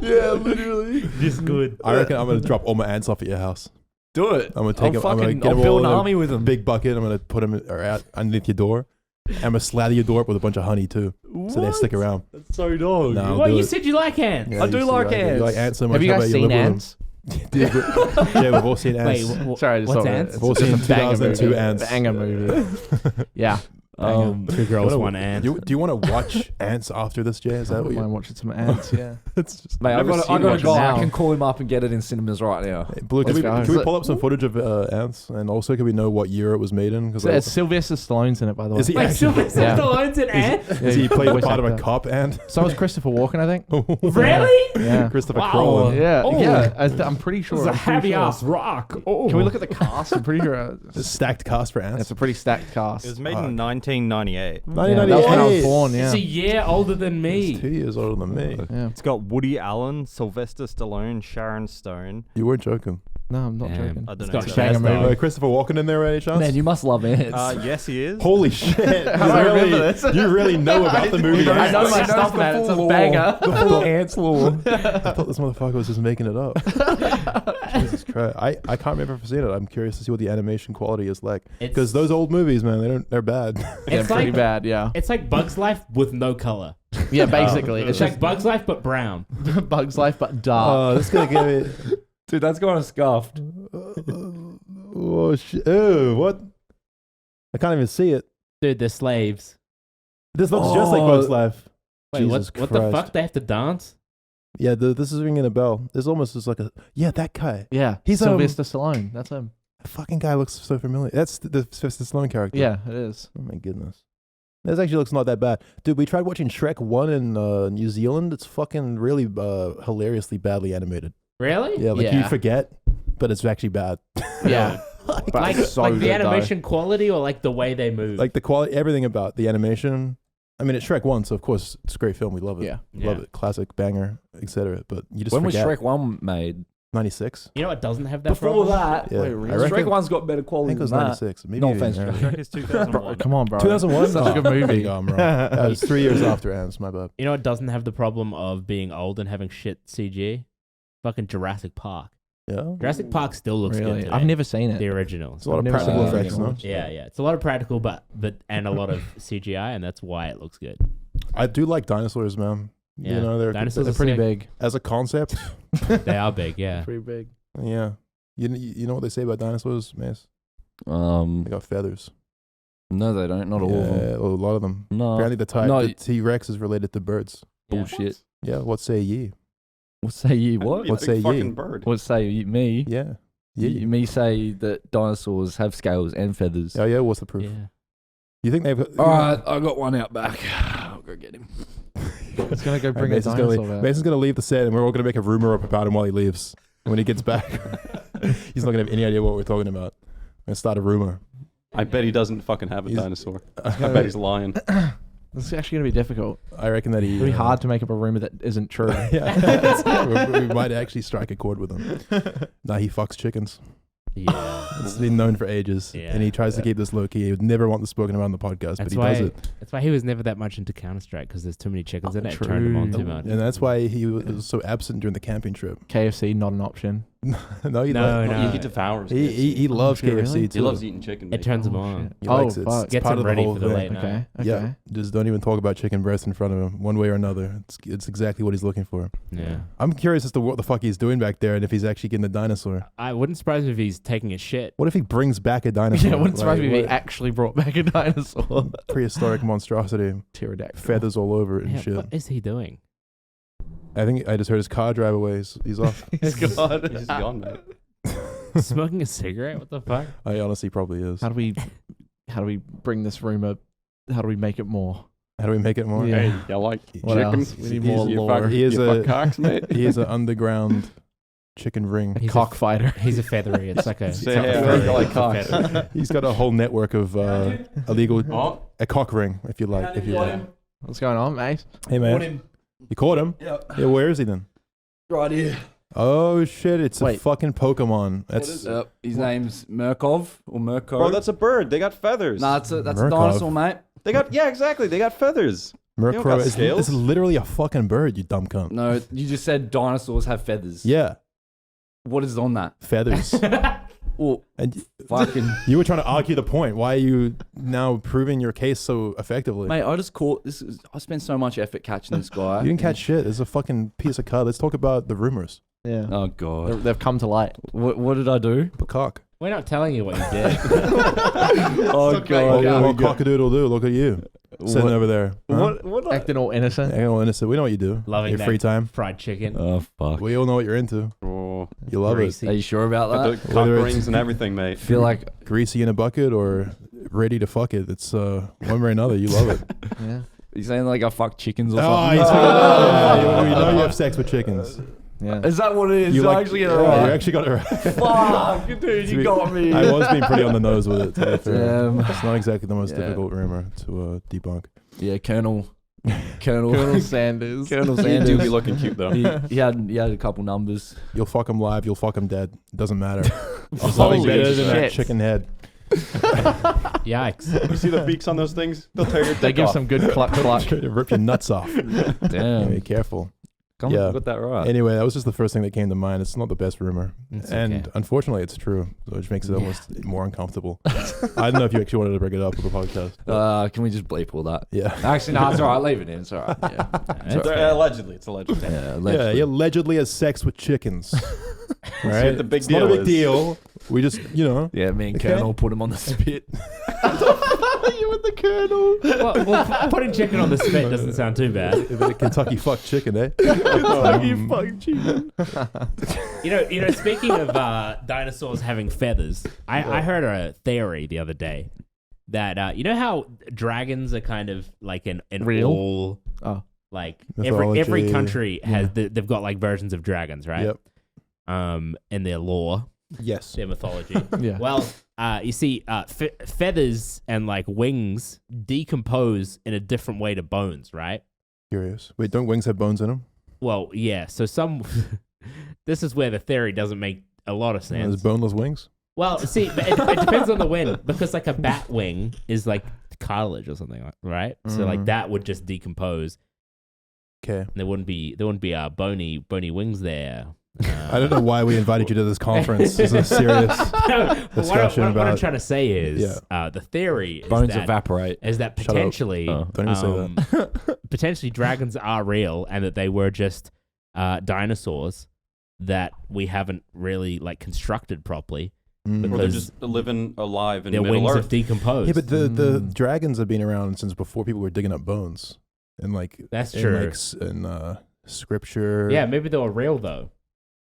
yeah, literally. Just good. I reckon I'm gonna drop all my ants off at your house. Do it. I'm gonna take them. I'm gonna get I'll them build all an in a army with him. big bucket. I'm gonna put them out underneath your door. And I'm gonna slather your door up with a bunch of honey too, so they stick around. That's so dog. No, I'll Well, do you it. said you like ants. Yeah, I do you like see, ants. You like ants so much. Have you how guys about seen live with them? Ants? Yeah, we've all seen ants. Sorry, I just what's saw Ants? We've all seen 2002 ants. Banger movie. Yeah. Two girls, What a- one ant. Do you want to watch ants after this, Jay? Is I that don't what mind you? watching some ants, yeah. It's just. Mate, I've Never got seen a one guy. now. I can call him up and get it in cinemas right now. Hey, Blue, can Let's go. we pull up some footage of ants, and also can we know what year it was made in? Because So it's Sylvester Stallone's in it, by the way. is he Wait, actually? Sylvester Yeah. Stallone's an ant? Is he playing the voice part of a actor. cop ant? So was Christopher Walken, I think. Really? Yeah. Christopher Wow. Crowley. Yeah, Oh. yeah. I'm pretty sure. It's a I'm pretty heavy sure. ass rock. Oh. Can we look at the cast? I'm pretty sure A stacked cast for ants. it's a pretty stacked cast. It was made Fuck. in 1998. Yeah, that was when I was born. Yeah. It's a year older than He's me. 2 years older than me. Yeah. It's got Woody Allen, Sylvester Stallone, Sharon Stone. You weren't joking. No, I'm not joking. I don't It's know. got So- Shaz though. Christopher Walken in there, by any chance? Man, you must love ants. Yes, he is. Holy shit! How do I remember this? You really know about the movie. I know Ants. my stuff, man. It's a banger. The full ants lore. I thought this motherfucker was just making it up. Jesus Christ! I can't remember if I've seen it. I'm curious to see what the animation quality is like. Because those old movies, man, they're bad. Yeah, It's pretty like bad. Yeah. it's like Bugs Life with no color. Yeah, basically. It's like Bugs Life but brown. Bugs Life, but dark. This is gonna give it. Dude, that's kind of scuffed. Oh shit! Oh, what? I can't even see it. Dude, they're slaves. This looks just like Bugs Life. Wait, Jesus what the Christ. fuck? They have to dance? Yeah, this is ringing a bell. There's almost just like that guy. Yeah. He's, Sylvester Stallone. That's him. That fucking guy looks so familiar. That's the Sylvester Stallone character. Yeah, it is. Oh my goodness. This actually looks not that bad. Dude, we tried watching Shrek 1 in New Zealand. It's fucking really hilariously badly animated. Really? Yeah, like you Yeah. forget, but it's actually bad. Yeah. But Like, it's so like the good, though. animation quality or like the way they move? Like the quality, everything about the animation. I mean, it's Shrek 1, so of course it's a great film. We love it. Yeah. Love Yeah. it. Classic, banger, etc. But you just When was forget. Shrek 1 made? 96? You know what doesn't have that Before problem? that, Yeah. Wait, I really? reckon- Shrek 1's got better I quality think it was than that. 96. Maybe No even offense, earlier. Shrek is 2001. Come on, bro. 2001? Such a good There movie. you go, I'm wrong. That was 3 years after Ants, my bad. You know what doesn't have the problem of being old and having shit CG? Fucking Jurassic Park. Yeah? Jurassic Park still looks good Really? today. I've never seen it. The original. It's a lot of I've never practical seen it. effects, no? Yeah, yeah. It's a lot of practical, but and a lot of CGI, and that's why it looks good. I do like dinosaurs, man. Yeah. You know, Dinosaurs They're are pretty sick. big. as a concept, They are big, yeah. Pretty big. yeah. You know what they say about dinosaurs, Mace? They got feathers. No, they don't. Not all of them. Yeah, a lot of them. No. Apparently the no. T-Rex is related to birds. Bullshit. Yeah, what say ye? What say you? That'd What? be What like say a ye? fucking bird. What say you? Me? Yeah. Me say that dinosaurs have scales and feathers. Oh yeah, what's the proof? Yeah. You think they've All right, I got one out back. I'll go get him. It's going to go All right, bring a Mason's dinosaur gonna, back. Mason's gonna leave the set and we're all gonna make a rumor up about him while he leaves. And when he gets back, he's not gonna have any idea what we're talking about. I'm gonna start a rumor. I bet he doesn't fucking have a He's- dinosaur. I bet he's lying. This is actually going to be difficult. I reckon that he It'll be hard to make up a rumor that isn't true. yeah. we might actually strike a chord with him. Nah, he fucks chickens. Yeah. It's been known for ages. Yeah. And he tries to keep this low key. He would never want this spoken about on the podcast, but That's he why does it. That's why he was never that much into Counter-Strike, because there's too many chickens in it. It True. turned him on too much. And that's why he was so absent during the camping trip. KFC, not an option. No, he No, doesn't. no. He devours He, it. he loves shit, KFC really? too. He loves eating chicken. It mate. turns him Oh, on. shit. He Oh, likes it. fuck. It's Gets part him of the ready whole for the thing. late night. Okay. Okay. Yeah, just don't even talk about chicken breast in front of him, one way or another. It's exactly what he's looking for. Yeah. I'm curious as to what the fuck he's doing back there and if he's actually getting a dinosaur. I wouldn't surprise me if he's taking a shit. What if he brings back a dinosaur? Yeah, it wouldn't surprise Like, me if he what- actually brought back a dinosaur. prehistoric monstrosity, Pterodactyl. feathers all over it and Yeah, shit. what is he doing? I think I just heard his car drive away. He's off. He's gone. He's gone, mate. Smoking a cigarette? What the fuck? I honestly probably is. How do we bring this rumor? How do we make it more? How do we make it more? Yeah. Hey, you like What chicken? else? We need more You lore. fuck- He is you a- fuck cocks, mate. He is an underground chicken ring. He's a- Cockfighter. He's a feathery. It's like a. Say it's like hey, a I feather. like It's a cocks. feather. He's got a whole network of illegal Oh, a cock ring, if you like. If you like. What's going on, mate? Hey man, you caught him? Yeah. Yeah. Where is he then? Right here. Oh shit! It's a Wait. fucking Pokemon. That's is it? His name's Murkov or Murko. bro, that's a bird. They got feathers. Nah, that's a Murkov. dinosaur, mate. They got exactly. They got feathers. don't got Murkrow. scales. It's literally a fucking bird. You dumb cunt. No, you just said dinosaurs have feathers. Yeah, What is on that? feathers. Well, And fucking you were trying to argue the point. Why are you now proving your case so effectively? mate, I just caught this. I spent so much effort catching this guy. You didn't catch shit. It's a fucking piece of cud. Let's talk about the rumors. Yeah. Oh god. They've come to light. What did I do? Peacock. We're not telling you what you did. Oh great god. guy. What cock-a-doodle do? Look at you sitting over there. Huh? What? Acting all innocent. Hang on, innocent. We know what you do. Loving your that free time. fried chicken. Oh fuck. We all know what you're into. Oh, You love Greasy. Are you sure about got that? the cock Whether it's- rings and everything, mate. I feel like it. Greasy in a bucket or ready to fuck it. It's one way or another. You love it. Yeah. you're saying like I fuck chickens or Oh, something. he's yeah, we know you have sex with chickens. Yeah. Is that what it is? You I like- actually get it yeah, right. You actually got it right. Fuck, dude, you got me. I was being pretty on the nose with it. To be fair. Damn. It's not exactly the most Yeah. difficult rumor to debunk. Yeah, Colonel Colonel Sanders. Colonel He Sanders. do be looking cute though. he had a couple numbers. You'll fuck him live, you'll fuck him dead. Doesn't matter. There's Holy nothing better than that shit. chicken head. Yikes. You see the beaks on those things? They'll tear your They dick give off. some good cluck cluck. Rip your nuts off. Damn. Be careful. Yeah, got that right. Anyway, that was just the first thing that came to mind. It's not the best rumor. It's And okay. unfortunately, it's true, which makes it almost more uncomfortable. I don't know if you actually wanted to bring it up with the podcast. but Can we just bleep all that? yeah. Actually, no, it's all right. Leave it in. It's all right. Yeah. That's fair. Allegedly, it's allegedly. Yeah, Yeah, allegedly. he allegedly has sex with chickens. Right? the big it's not a deal big is. deal. We just, Yeah, me and Okay. Colonel put him on the spit. You and the Colonel. Well, putting chicken on the spit doesn't sound too bad. a bit of Kentucky fuck chicken, eh? You fucking chicken. You know. Speaking of dinosaurs having feathers, I heard a theory the other day that you know how dragons are kind of like an Real? all Oh. like Mythology. every country has they've got like versions of dragons, right? Yep. In their lore, Yes. their mythology. Yeah. Well, you see, feathers and like wings decompose in a different way to bones, right? Curious. Wait, don't wings have bones in them? Well, yeah. So this is where the theory doesn't make a lot of There's sense. boneless wings? Well, see, it depends on the wing because like a bat wing is like cartilage or something, right? So like that would just decompose. Okay. There wouldn't be bony wings there. I don't know why we invited you to this conference. This is a serious discussion what I'm about... trying to say is the theory is Bones that, evaporate. is that Shut up. potentially Don't even say that. potentially dragons are real and that they were just dinosaurs that we haven't really like constructed properly. Or they're Because just living alive in their Middle wings Earth. have decomposed. Yeah, but the dragons have been around since before people were digging up bones. And like... That's in, true. like, in scripture... Yeah, maybe they were real though.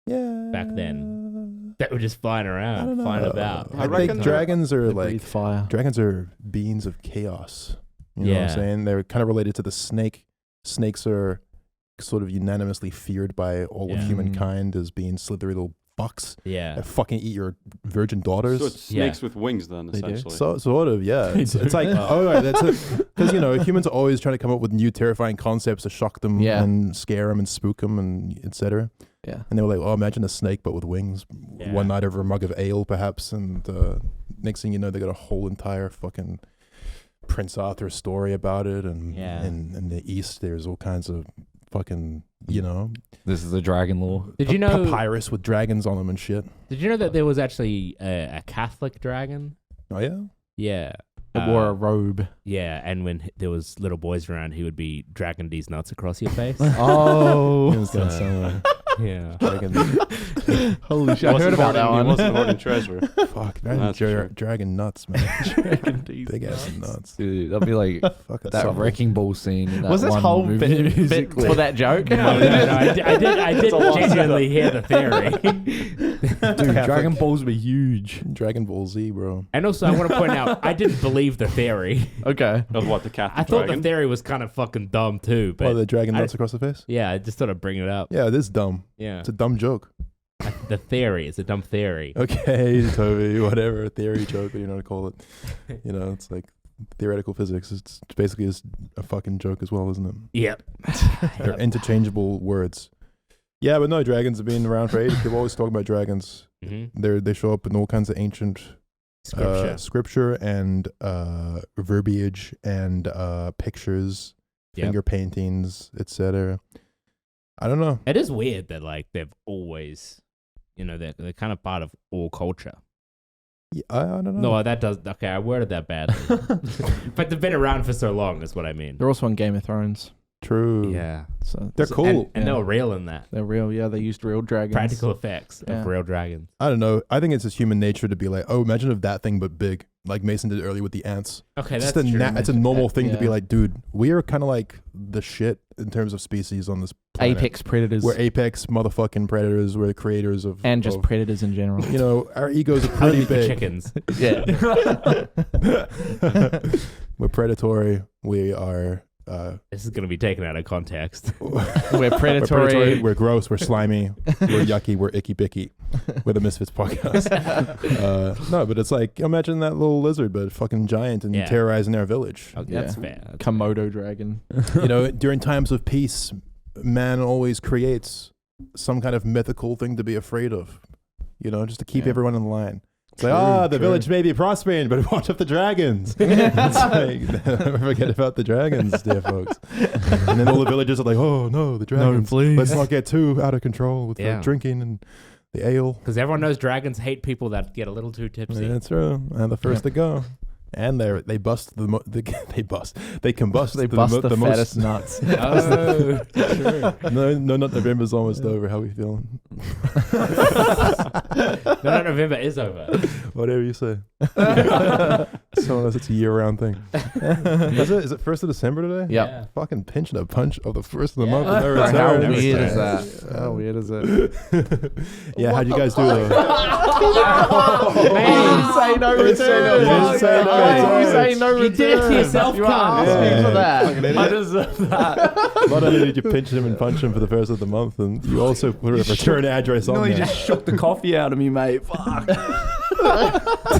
Yeah. back then. That were just flying I don't around, know. flying about. I I reckon think dragons are They like... breathe fire. Dragons are beings of chaos. You know what I'm Yeah. saying? They're kind of related to the snake. Snakes are sort of unanimously feared by all of Yeah. humankind as being slithery little fucks Yeah. that fucking eat your virgin daughters. So it's snakes with wings then, They do. essentially. So sort of, yeah. It's like, oh, right, that's because humans are always trying to come up with new terrifying concepts to shock them Yeah. and scare them and spook them and etc. Yeah. And they were like, oh, imagine a snake but with wings. Yeah. One night over a mug of ale, perhaps, and next thing you know, they got a whole entire fucking Prince Arthur story about it. And Yeah. in the East, there's all kinds of fucking, This is the dragon lore. Did you know? papyrus with dragons on them and shit. Did you know that there was actually a Catholic dragon? Oh yeah. Yeah. It wore a robe. Yeah, and when there was little boys around, he would be dragging these nuts across your face. Oh. It was going somewhere. Yeah. Dragon. Holy shit. I heard about that He one. wasn't hoarding treasure. Fuck, man. That's for sure. Dragon nuts, man. Dragon teeth. Big ass nuts. Dude, that'd be like Fucking that supple. wrecking ball scene. In that Was this one whole movie bit music for that joke? No, I did genuinely hear the theory. Dude, Dragon Balls were huge. Dragon Ball Z, bro. And also, I want to point out, I didn't believe the theory. Okay. Of what, the Catholic I thought dragon? the theory was kind of fucking dumb too, but Oh, the dragon I- nuts across the face? yeah, I just thought I'd bring it up. Yeah, it is dumb. Yeah, It's a dumb joke. the theory is a dumb theory. Okay, Toby, whatever. Theory joke, what you know to call it. It's like theoretical physics. It's basically a fucking joke as well, isn't it? Yep. They're interchangeable words. Yeah, but no, dragons have been around for ages. People always talk about dragons. Mm-hmm. They show up in all kinds of ancient scripture and verbiage and pictures, Yep. finger paintings, etc. I don't know. It is weird that like they've always, they're kind of part of all culture. Yeah, I don't know. No, that does. Okay, I worded that badly. But they've been around for so long, is what I mean. They're also on Game of Thrones. True. Yeah, So They're cool. and they were real in that. they're real. Yeah, they used real dragons. Practical effects Yeah. of real dragons. I don't know. I think it's just human nature to be like, oh, imagine if that thing but big, like Mason did earlier with the ants. Okay, Just that's true. it's a normal thing to be Yeah. like, dude, we are kind of like the shit in terms of species on this planet. Apex predators. We're apex motherfucking predators. We're the creators of and just of, predators in general. our egos are Only pretty the big. chickens. Yeah. We're predatory. We are This is going to be taken out of context. We're predatory. We're gross. We're slimy. We're yucky. We're icky bicky. We're the Misfits Podcast. No, but it's like, imagine that little lizard, but fucking giant and terrorizing their village. Okay, that's fair. That's Komodo dragon. You know, during times of peace, man always creates some kind of mythical thing to be afraid of. You know, just to keep everyone in line. It's like, the village may be prospering, but watch out the dragons. It's like, never forget about the dragons, dear folks. And then all the villagers are like, oh no, the dragons. No, please. Let's not get too out of control with the drinking and the ale. Because everyone knows dragons hate people that get a little too tipsy. Yeah, that's true. And the first to go. And they bust the fattest nuts. Oh, true. No, not November's almost over. How we feeling? No, November is over. Whatever you say. So unless it's a year-round thing. Is it 1st of December today? Yep. Yeah. Fucking pinching a punch of the first of the month. How weird is that? How weird is it? Yeah, how'd you guys do though? Man, say no return. You say no return. You say no return. You did it to yourself, You cunt. are asking for that. I deserve that. Not only did you pinch him and punch him for the first of the month, and you also put a return address on No, you there. just shook the coffee out of me, mate. Fuck.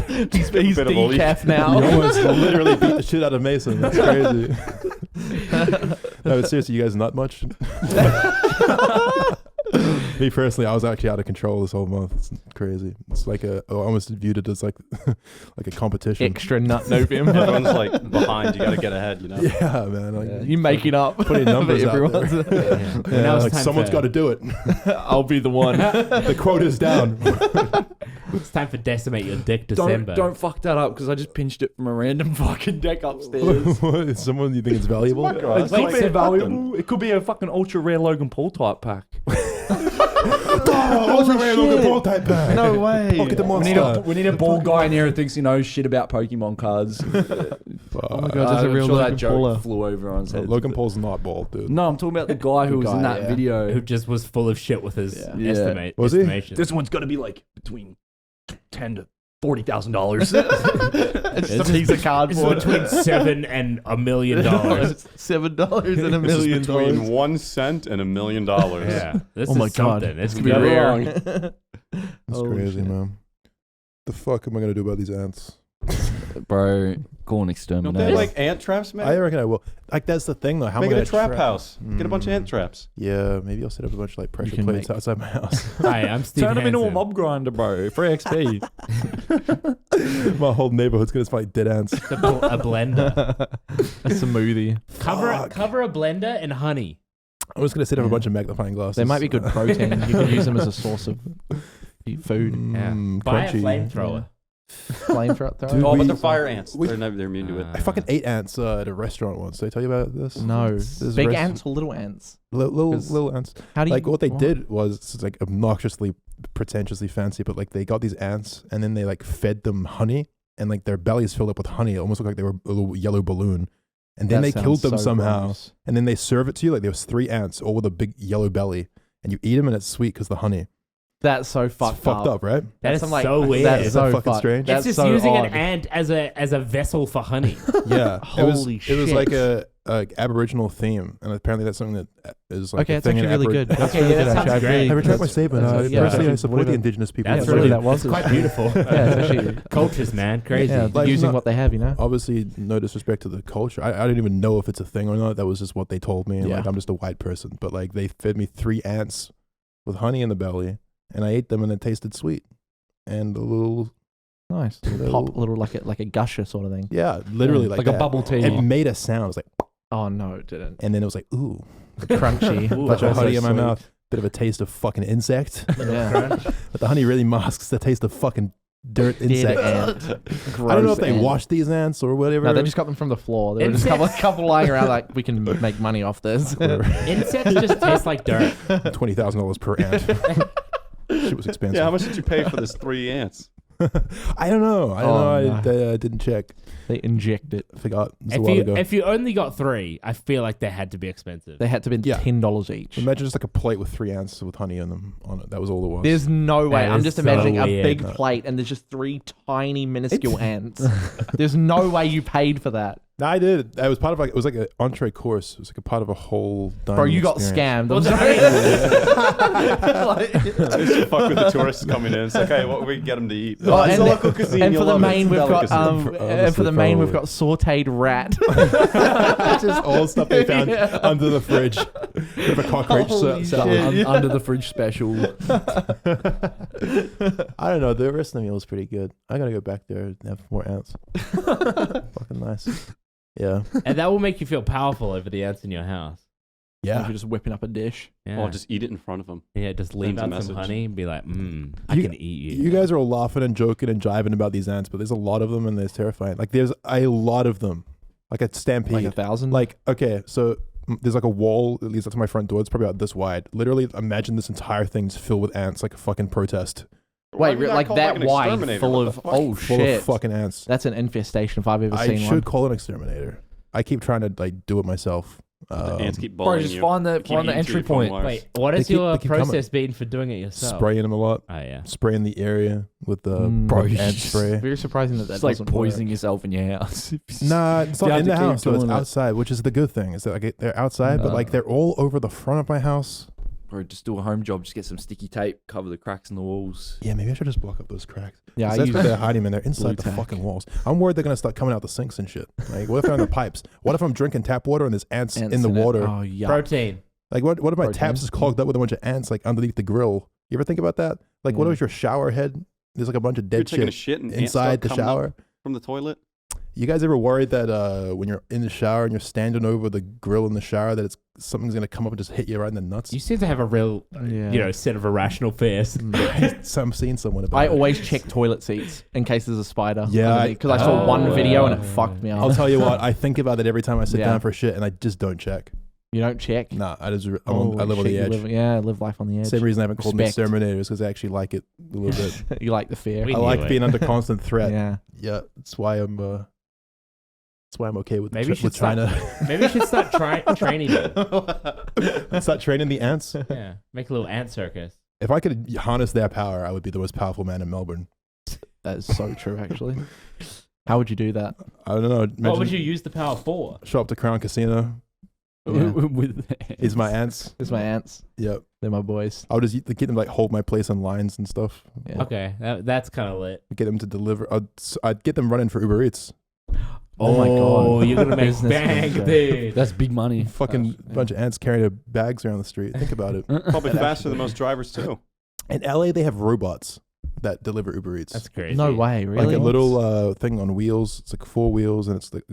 He's decaf You now. almost literally beat the shit out of Mason. That's crazy. No, but seriously, you guys nut much? Me personally, I was actually out of control this whole month. It's crazy. It's like I almost viewed it as like a competition. Extra nut November. Everyone's like behind. You got to get ahead, you know? Yeah, man. Like, You make it up. putting numbers out Everyone's there. Yeah, now it's like time someone's for- got to do it. I'll be the one. The quota's down. It's time for Decimate Your Dick December. Don't fuck that up because I just pinched it from a random fucking deck upstairs. What, is someone you think it's valuable? It could be valuable. It could be a fucking ultra rare Logan Paul type pack. Ultra rare Logan Paul type pack. No way. Pocket the We monster. need a bald guy in here who thinks he knows shit about Pokemon cards. Oh my god, there's a I'm real sure that Logan joke Pauler. flew over everyone's head. Logan Paul's not bald, dude. No, I'm talking about the guy who was in that video. Who just was full of shit with his Yeah. Was he? estimation. This one's got to be like between $10,000 to $40,000. It's just a piece of It's cardboard. between $7 and $1 million. $7 and $1 million. Between 1 cent and $1 million. Yeah, this Oh my is god, something. this It's could be gonna be rare. That's Holy crazy, shit. man. The fuck am I gonna do about these ants? Bro, go on Don't exterminate. they like ant traps, man? I reckon I will. Like that's the thing though. How Make am I it a gonna trap house. Get a bunch of ant traps. Yeah, maybe I'll set up a bunch of like pressure can plates make- outside my house. Hi, I'm Steve Turn him into a Hansen. mob grinder, bro. For XP. My whole neighborhood's gonna smell like dead ants. A blender. A smoothie. Cover Fuck. a blender in honey. I'm just gonna set up a Yeah. bunch of magnifying glasses. They might be good protein. You could use them as a source of food. Buy a crunchy. flamethrower. Flamethrower. Dude, Oh, but we- they're fire ants. we- They're immune to it. I fucking ate ants at a restaurant once. Did I tell you about this? No. This is Big rest- ants or little ants? 'Cause Little ants. How do you Like what they did was it's like obnoxiously, pretentiously fancy, but like they got these ants and then they like fed them honey and like their bellies filled up with honey. It almost looked like they were a little yellow balloon. And then That they killed sounds them so somehow. gross. And then they serve it to you like there was 3 ants all with a big yellow belly. And you eat them and it's sweet because the honey. That's so It's fucked up, right? That is Some, like, so weird. That's Is that so fucking fucked. strange? That's it's just so using odd. an ant as a vessel for honey. Yeah. Holy It was shit. like a Aboriginal theme. And apparently that's something that is like Okay, a it's thing actually in really good. That's Okay, really yeah, good. that actually. sounds I really great. I retract my appreciate statement. That's- yeah, Personally, I actually, support the whatever. indigenous people. That's of really Australia. that was. It's quite beautiful. Yeah, it's actually Cultures, man. Crazy. yeah, Like, using not- what they have, you know. Obviously, no disrespect to the culture. I don't even know if it's a thing or not. That was just what they told me. And Yeah. like, I'm just a white person. But like, they fed me 3 ants with honey in the belly, and I ate them, and it tasted sweet. And a little, Nice. Pop, little like a gusher sort of thing. yeah, literally Yeah, like a that. bubble tea. It made a sound. It was like, Oh no, it didn't. and then it was like, ooh, Crunchy. Ooh, bunch of that's honey so in my sweet. mouth. Bit of a taste of fucking insect. Yeah. But the honey really masks the taste of fucking dirt insect. ant. I don't know if they Gross ant. washed these ants or whatever. No, they just got them from the floor. There were just a couple lying around like, we can make money off this. Insects just taste like dirt. $20,000 per ant. Shit was expensive. Yeah, how much did you pay for this 3 ants? I don't know. I didn't check. They inject it. I forgot. It was a while ago. If you only got 3, I feel like they had to be expensive. They had to be Yeah. $10 each. Imagine just like a plate with 3 ants with honey in them on it. That was all it was. There's no way. That I'm is just so imagining weird. a big plate and there's just 3 tiny minuscule ants. There's no way you paid for that. No, I did. I was part of it was like an entree course. It was like a part of a whole. Bro, you got experience. scammed. I'm sorry. Just fuck with the tourists coming in. It's like, hey, what we get them to eat? Oh, It's and a local cuisine. And you for the love it. main, It's a we've got delicacy. and for the main, we've got sautéed rat. It's just all stuff they found under the fridge. With a cockroach Holy Under the fridge special. I don't know. The rest of the meal was pretty good. I gotta go back there and have more ants. Fucking nice. Yeah. And that will make you feel powerful over the ants in your house. Yeah. You're just whipping up a dish. Yeah. Oh, just eat it in front of them. Yeah, just leave Sends a out some message. honey and be like, I can eat you. You guys are all laughing and joking and jiving about these ants, but there's a lot of them and they're terrifying. Like there's a lot of them. Like a stampede. Like 1,000. Like, okay, so there's like a wall that leads up to my front door. It's probably about this wide. Literally, imagine this entire thing's filled with ants, like a fucking protest. Why Wait, do you not like call that an wide, exterminator? full What of the fuck? oh Full shit. of fucking ants. That's an infestation if I've ever I seen should one. call an exterminator. I keep trying to like do it myself. The ants keep Bro, bullying just you. find the Keep eating entry through your phone point. wires. Wait, what They has keep- your they keep coming. process been for doing it yourself? Spraying them a lot. Oh, yeah. Spraying the area with the Bro, ant spray. Very surprising that It's like doesn't poisoning work. yourself in your house. Nah, it's You not have in to the keep house, though. It's doing it. outside, which is the good thing. Is that like they're outside, but like they're all over the front of my house. Bro, just do a home job. Just get some sticky tape, cover the cracks in the walls. Yeah, maybe I should just block up those cracks. Yeah, I That's use what they're hiding, man. They're inside the tack. fucking walls. I'm worried they're gonna start coming out the sinks and shit. Like, what if they're in the pipes? What if I'm drinking tap water and there's ants in the it. water? Oh yeah. Protein. Like, what if my Protein. taps is clogged up with a bunch of ants like underneath the grill? You ever think about that? Like, what Yeah. if your shower head? There's like a bunch of You're dead taking a shit shit and ants start inside the coming up shower. from the toilet. You guys ever worried that when you're in the shower and you're standing over the grill in the shower that something's gonna come up and just hit you right in the nuts? You seem to have a real, Yeah. set of irrational fears. So I'm seeing someone about I it. always check toilet seats in case there's a spider. Yeah, because I saw one Oh, video and it yeah. fucked me I'll up. tell you what, I think about it every time I sit Yeah. down for shit and I just don't check. You don't check. Nah, I just I Holy live on shit, the edge. Live life on the edge. Same reason I haven't called them Respect. exterminators because I actually like it a little bit. You like the fear. We I knew like it. being under constant threat. Yeah. Yeah, that's why I'm. That's why I'm okay with Maybe you should with China. Maybe you should start training them. Start training the ants. Yeah, make a little ant circus. If I could harness their power, I would be the most powerful man in Melbourne. That is so true, actually. How would you do that? I don't know. What would you use the power for? show up to Crown Casino? Yeah. With He's my ants. It's my ants. Yep. They're my boys. I would just get them like hold my place on lines and stuff. Yeah. Okay, that's kind of lit. Get them to deliver. I'd get them running for Uber Eats. Oh my God. Oh, you're gonna make Business bank, venture. dude. that's big money. Fucking bunch of ants carrying their bags around the street. Think about it. Probably faster than most drivers too. In LA, they have robots that deliver Uber Eats. That's crazy. No way, really? Like a little thing on wheels. It's like 4 wheels, and it's like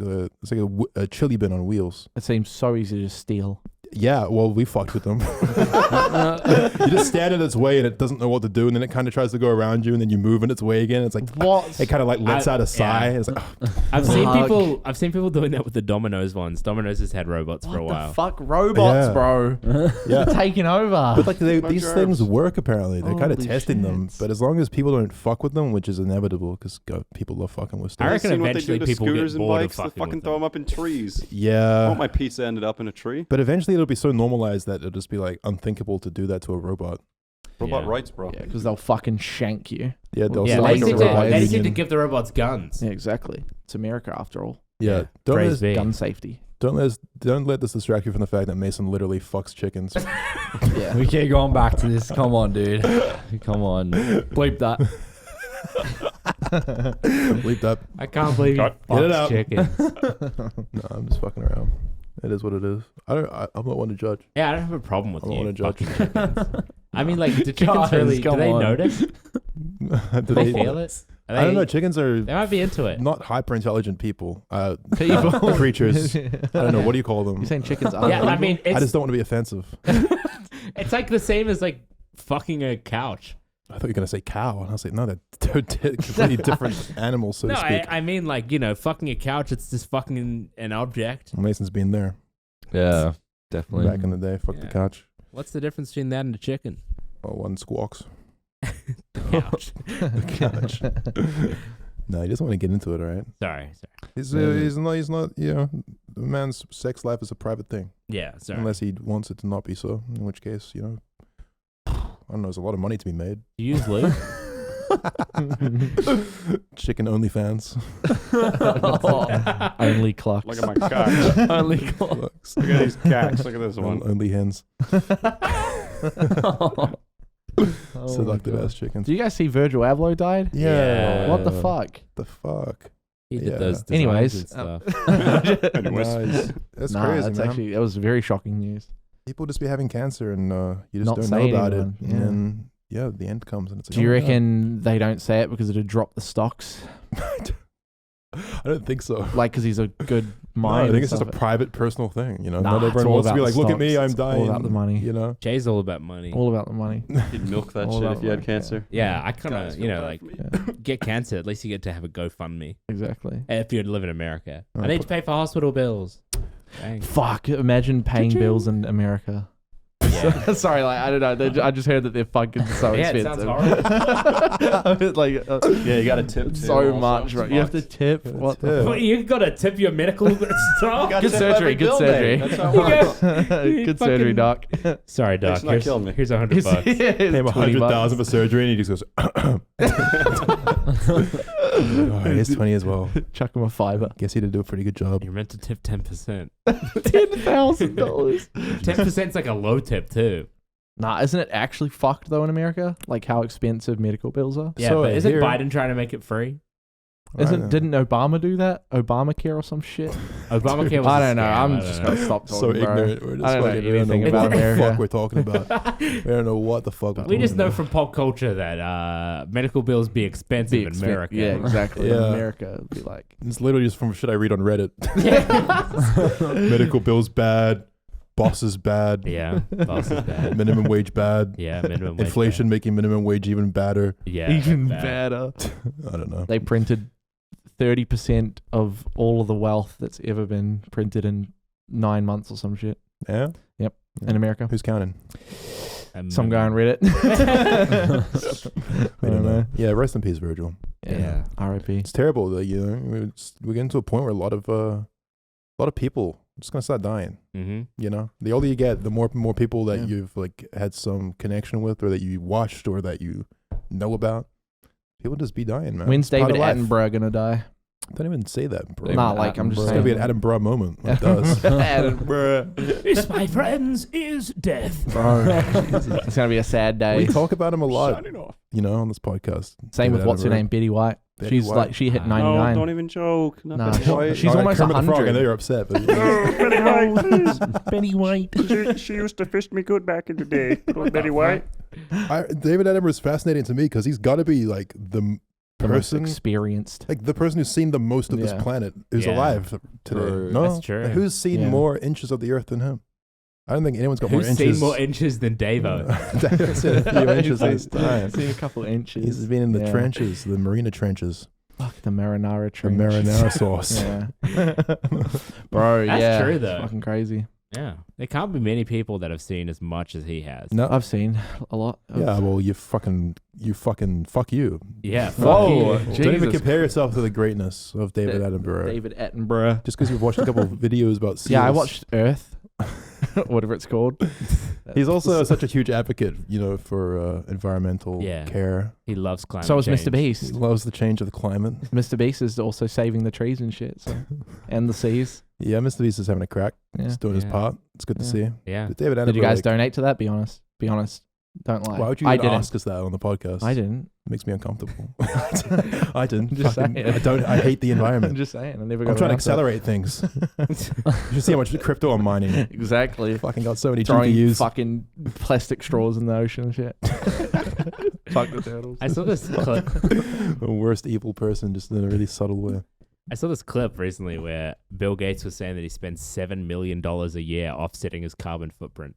a chili bin on wheels. It seems so easy to steal. Yeah, well, we fucked with them. You just stand in its way, and it doesn't know what to do, and then it kind of tries to go around you, and then you move in its way again. It's like What? it kind of like lets out a sigh. yeah. It's like I've seen Fuck. I've seen people doing that with the Domino's ones. Domino's has had robots for a What while. the fuck? Robots, Yeah. bro. yeah. Taking over. But like these Fuck things germs. work apparently. They're kind of Holy testing them, shit. but as long as people don't fuck with them, which is inevitable because people love fucking with I stuff. reckon Seen what they eventually do to people get scooters and bored of bikes. They fucking fucking with throw them. them up in trees. I Yeah, want my pizza ended up in a tree. but eventually it'll be so normalized that it'll just be like unthinkable to do that to a robot. Robot Yeah. rights, bro. Yeah, because they'll fucking shank you. Yeah, they'll Yeah, start they like a just need robot to, they just need to union. give the robots guns. Yeah, exactly. It's America after all. Yeah, don't Praise let, be. Gun safety. don't let this distract you from the fact that Mason literally fucks chickens. Yeah. We keep going back to this. Come on, dude. Come on. Bleep that. Bleep up. I can't believe you Get it fucked out. chickens. No, I'm just fucking around. It is what it is. I'm not one to judge. Yeah, I don't have a problem with I don't you wanna judge. fucking chickens. I mean, like, do chickens Guys, really? Do come they on. notice? Do Do they feel it? Are I don't they- know. Chickens are They might be into it. not hyper intelligent people. People. Creatures. I don't know. What do you call them? You're saying chickens are Yeah, I mean, I it's just don't want to be offensive. it's like the same as like fucking a couch. I thought you were gonna say cow, and I was like, no, they're completely different animals, so No, to speak. I mean like fucking a couch. It's just fucking an object. Mason's been there Yeah, definitely. back in the day. Fuck the Yeah. couch. What's the difference between that and a chicken? Oh, one squawks. The couch. The couch. No, he doesn't want to get into it. All right. Sorry. He's not. You know, the man's sex life is a private thing, Yeah, sorry. unless he wants it to not be so. In which case, I don't know. There's a lot of money to be made. You use lube? Chicken OnlyFans. Only clocks. Look at my cock. Only clocks. Look at these cocks. Look at this one. Only hens. Oh Seductive ass chickens. Do you guys see Virgil Abloh died? Yeah. What the fuck? The fuck? He did Yeah. those designs Anyways, and stuff. Anyways. Nice. That's nah, crazy, that's man. actually that was very shocking news. People just be having cancer and you just Not don't know saying about anyone, it. yeah. And then, yeah, the end comes and it's like, Do you oh my God. reckon they don't say it because it'd drop the stocks? I don't think so. Like, because he's a good No, mind. I think and it's just a stuff? private personal thing, you know. Nah, Not it's everyone all wants to be about like, the look at me, stocks. I'm It's all dying. about the money. You know. Jay's all about money. All about the money. You'd milk that All shit about if you had money, cancer. Yeah, I kind Guys, of, feel you know, bad like for me. get cancer. At least you get to have a GoFundMe Exactly. if you live in America. Oh, I need to pay for hospital bills. Dang. Fuck! Imagine paying Cha-ching. bills in America. Yeah. Sorry, like I don't know. I just heard that they're fucking so Yeah, it expensive. sounds horrible. like Yeah, you got to tip too, so also. much, right? You have to tip. Gotta What tip. What, you got to tip your medical staff? Gotta Good tip surgery, every good bill surgery. day. That's how it works. the good surgery, doc. Sorry, doc. It's not killing me. Here's $100. Pay him 100,000 for surgery, and he just goes, oh, here's 20 as well. Chuck him a fiver. Guess he did do a pretty good job. You're meant to tip 10%. $10,000. 10% is like a low tip too. Nah, isn't it actually fucked though in America? Like how expensive medical bills are. Yeah, So but isn't here- Biden trying to make it free? Didn't Obama do that? Obamacare or some shit? Obamacare was I a don't know. scam. I'm I just don't gonna know. stop talking. so bro. ignorant. We're just I don't know fucking, we don't anything know about what the America. fuck we're talking about. We don't know what the fuck we're We just talking know about. from pop culture that medical bills be expensive in America. Yeah, exactly. Yeah. In America, it'd be like It's literally just from shit I read on Reddit. Medical bills bad. Bosses bad. Yeah, boss is bad. Minimum wage bad. Yeah, minimum wage Inflation making minimum wage even badder. bad. Yeah, even bad. better. I don't know. They printed 30% of all of the wealth that's ever been printed in 9 months or some shit Yeah? Yep. Yeah. in America. Who's counting? Some guy on Reddit. I don't know. Yeah, rest in peace, Virgil. Yeah. R.I.P. It's terrible that we're getting to a point where a lot of people are just gonna start dying. Mm-hmm. You know, the older you get, the more people that Yeah. you've like had some connection with, or that you watched, or that you know about. People just be dying, man. When's It's part David of life. Attenborough gonna die? Don't even say that, bro. Nah, like I'm just It's gonna be saying. an Attenborough moment. It does. Attenborough. It's my friends is death. Bro, it's gonna be a sad We day. talk about him a lot, Shut it off. you know, on this podcast. Same with David what's her Attenborough. name, Betty White. Betty She's White. like she hit No, 99. No, don't even joke. Not Nah, Betty White. she's All right, almost Kermit the Frog. I 100. know you're upset, but Betty White, please. Betty White. She used to fish me good back in the day. Betty White. David Attenborough is fascinating to me because he's got to be like the The most person, experienced. like the person who's seen the most of this Yeah. planet who's Yeah. alive today. True. No, That's true. Who's seen Yeah. more inches of the Earth than him? I don't think anyone's got Who's more inches. seen more inches than Davo? David's seen a few inches this time. Seen a couple inches. He's been in the Yeah. trenches, the marina trenches, Fuck the marinara the trench. marinara sauce. Yeah. Bro, That's yeah. true, it's though. fucking crazy. Yeah, there can't be many people that have seen as much as he has. No, I've seen a lot. Of yeah, well, you fucking fuck you. Yeah. Whoa, fuck you. Don't even Jesus. compare yourself to the greatness of David Attenborough. David Attenborough. Just because you've watched a couple of videos about seals. Yeah, I watched Earth, whatever it's called. He's also such a huge advocate, you know, for environmental Yeah. care. He loves climate So is change. Mr. He Beast. loves the change of the climate. Mr. Beast is also saving the trees and shit, so. And the seas. Yeah, Mr. Beast is having a crack. Yeah. He's doing his Yeah. part. It's good to Yeah. see. Yeah. But David Attenborough, Did you guys like, donate to that? Be honest. Be honest. Don't lie. why would you I even didn't. ask us that on the podcast? I didn't. It makes me uncomfortable. I didn't. Just Fucking- saying. I hate the I'm environment. just saying. I never I'm got trying to around to accelerate things. You should see how much crypto I'm mining. it. Exactly. Fucking got so many Throwing GPUs. fucking plastic straws in the ocean and shit. Fuck the turtles. I saw this clip. The worst evil person, just in a really subtle way. I saw this clip recently where Bill Gates was saying that he spends $7 million a year offsetting his carbon footprint.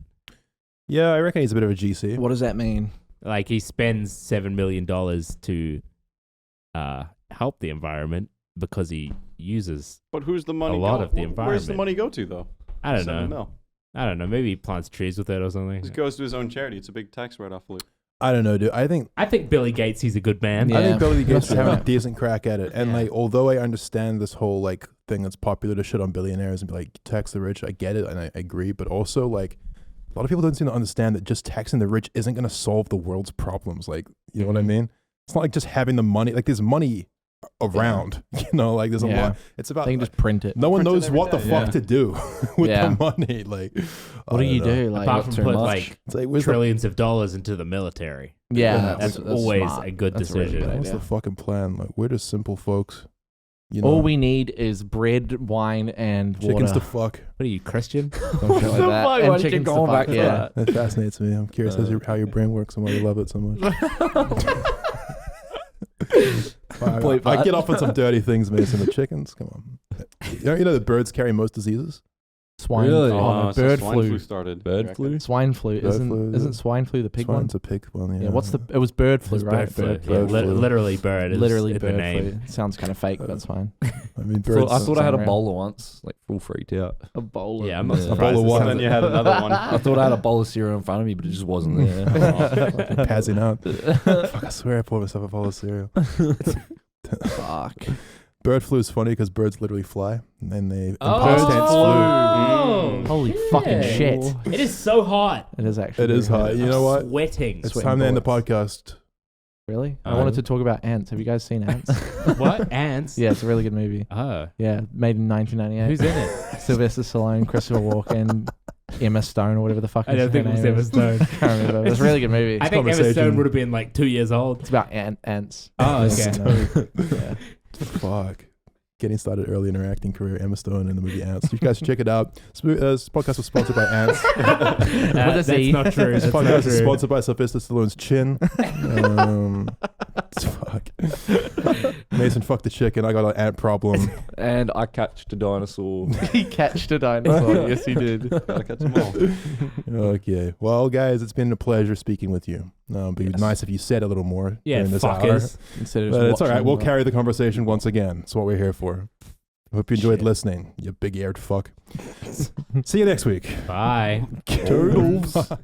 Yeah, I reckon he's a bit of a GC. What does that mean? Like he spends $7 million to help the environment because he uses. But who's the money? A lot of the Where's the environment. money go to though? I don't 7 know. mil. I don't know. Maybe he plants trees with it or something. Just goes to his own charity. It's a big tax write-off. I don't know, dude. I think Billy Gates, he's a good man. Yeah. I think Billy Gates is That's having a right. decent crack at it. And Yeah. like, although I understand this whole like thing that's popular to shit on billionaires and be like tax the rich, I get it and I agree. But also like a lot of people don't seem to understand that just taxing the rich isn't going to solve the world's problems. Like, you know what I mean? It's not like just having the money. Like there's money around, like there's a lot. It's about They can just print it. no one print it knows every what the day. fuck to do with Yeah. the money. Like, What do you do? Like, Apart from too put much? like It's like, where's the, trillions of dollars into the military. Yeah, That's always smart. a good That's really decision. good what's idea. the fucking plan? Like, we're just simple folks. All we need is bread, wine, and chickens water. to fuck. What are you, Christian? Something like that. Why And did you chickens go to back fuck, to yeah. That fascinates me. I'm curious how your brain works and why you love it so much. I get off on some dirty things, Mason. The chickens, come on. You know that birds carry most diseases? Swine. Really? Oh, no, so bird swine flu. started. Bird flu? Swine flu. Bird flu, Isn't swine flu the pig Swine's one? a pig one, Yeah. What's it was bird flu, It's right? bird flu. Bird Yeah, flu. literally bird. Is Literally in the bird name. flu. Sounds kind of fake, but that's fine. I mean, birds. I thought I had a Somewhere. bowler once, like full freaked out. A bowl. Yeah, I'm not Yeah. surprised. A bowl of It water. And sounds then you had another one. I thought I had a bowl of cereal in front of me, but it just wasn't there. Fucking passing out. Fuck, I swear I poured myself a bowl of cereal. Fuck. Bird flu is funny because birds literally fly and they in Oh, past tense flew. Mm. Holy fucking shit. It is so hot. It is actually. It is very hot. hot. You know what? Sweating. It's Sweating time to end the bullets. podcast. Really? I Oh. wanted to talk about Ants. Have you guys seen Ants? What? Ants? Yeah, it's a really good movie. Oh. Yeah, made in 1998. Who's in it? Sylvester Stallone, Christopher Walken, Emma Stone, or whatever the fuck. I don't her think it was name Emma is. Stone. Can't remember. It was a really good movie. I think Emma conversation. Stone would have been like 2 years old. It's about ants. Oh, Yeah, okay. yeah. Fuck. Getting started early in her acting career, Emma Stone in the movie Ants. You guys should check it out. This podcast was sponsored by Ants. That's not true. This That's not podcast is true. sponsored by Sylvester Stallone's chin. Fuck. Mason fucked the chicken. I got an ant problem. And I catched a dinosaur. He catched a dinosaur. Yes, he did. Gotta catch them all. Okay. Well, guys, it's been a pleasure speaking with you. It'd be Yes. nice if you said a little more Yeah, during this hour. fuckers. Instead of But it's all right. watching We'll the- carry the conversation once again. That's what we're here for. Hope you enjoyed Shit. listening, you big-eared fuck. See you next week. Bye. Turtles. Bye.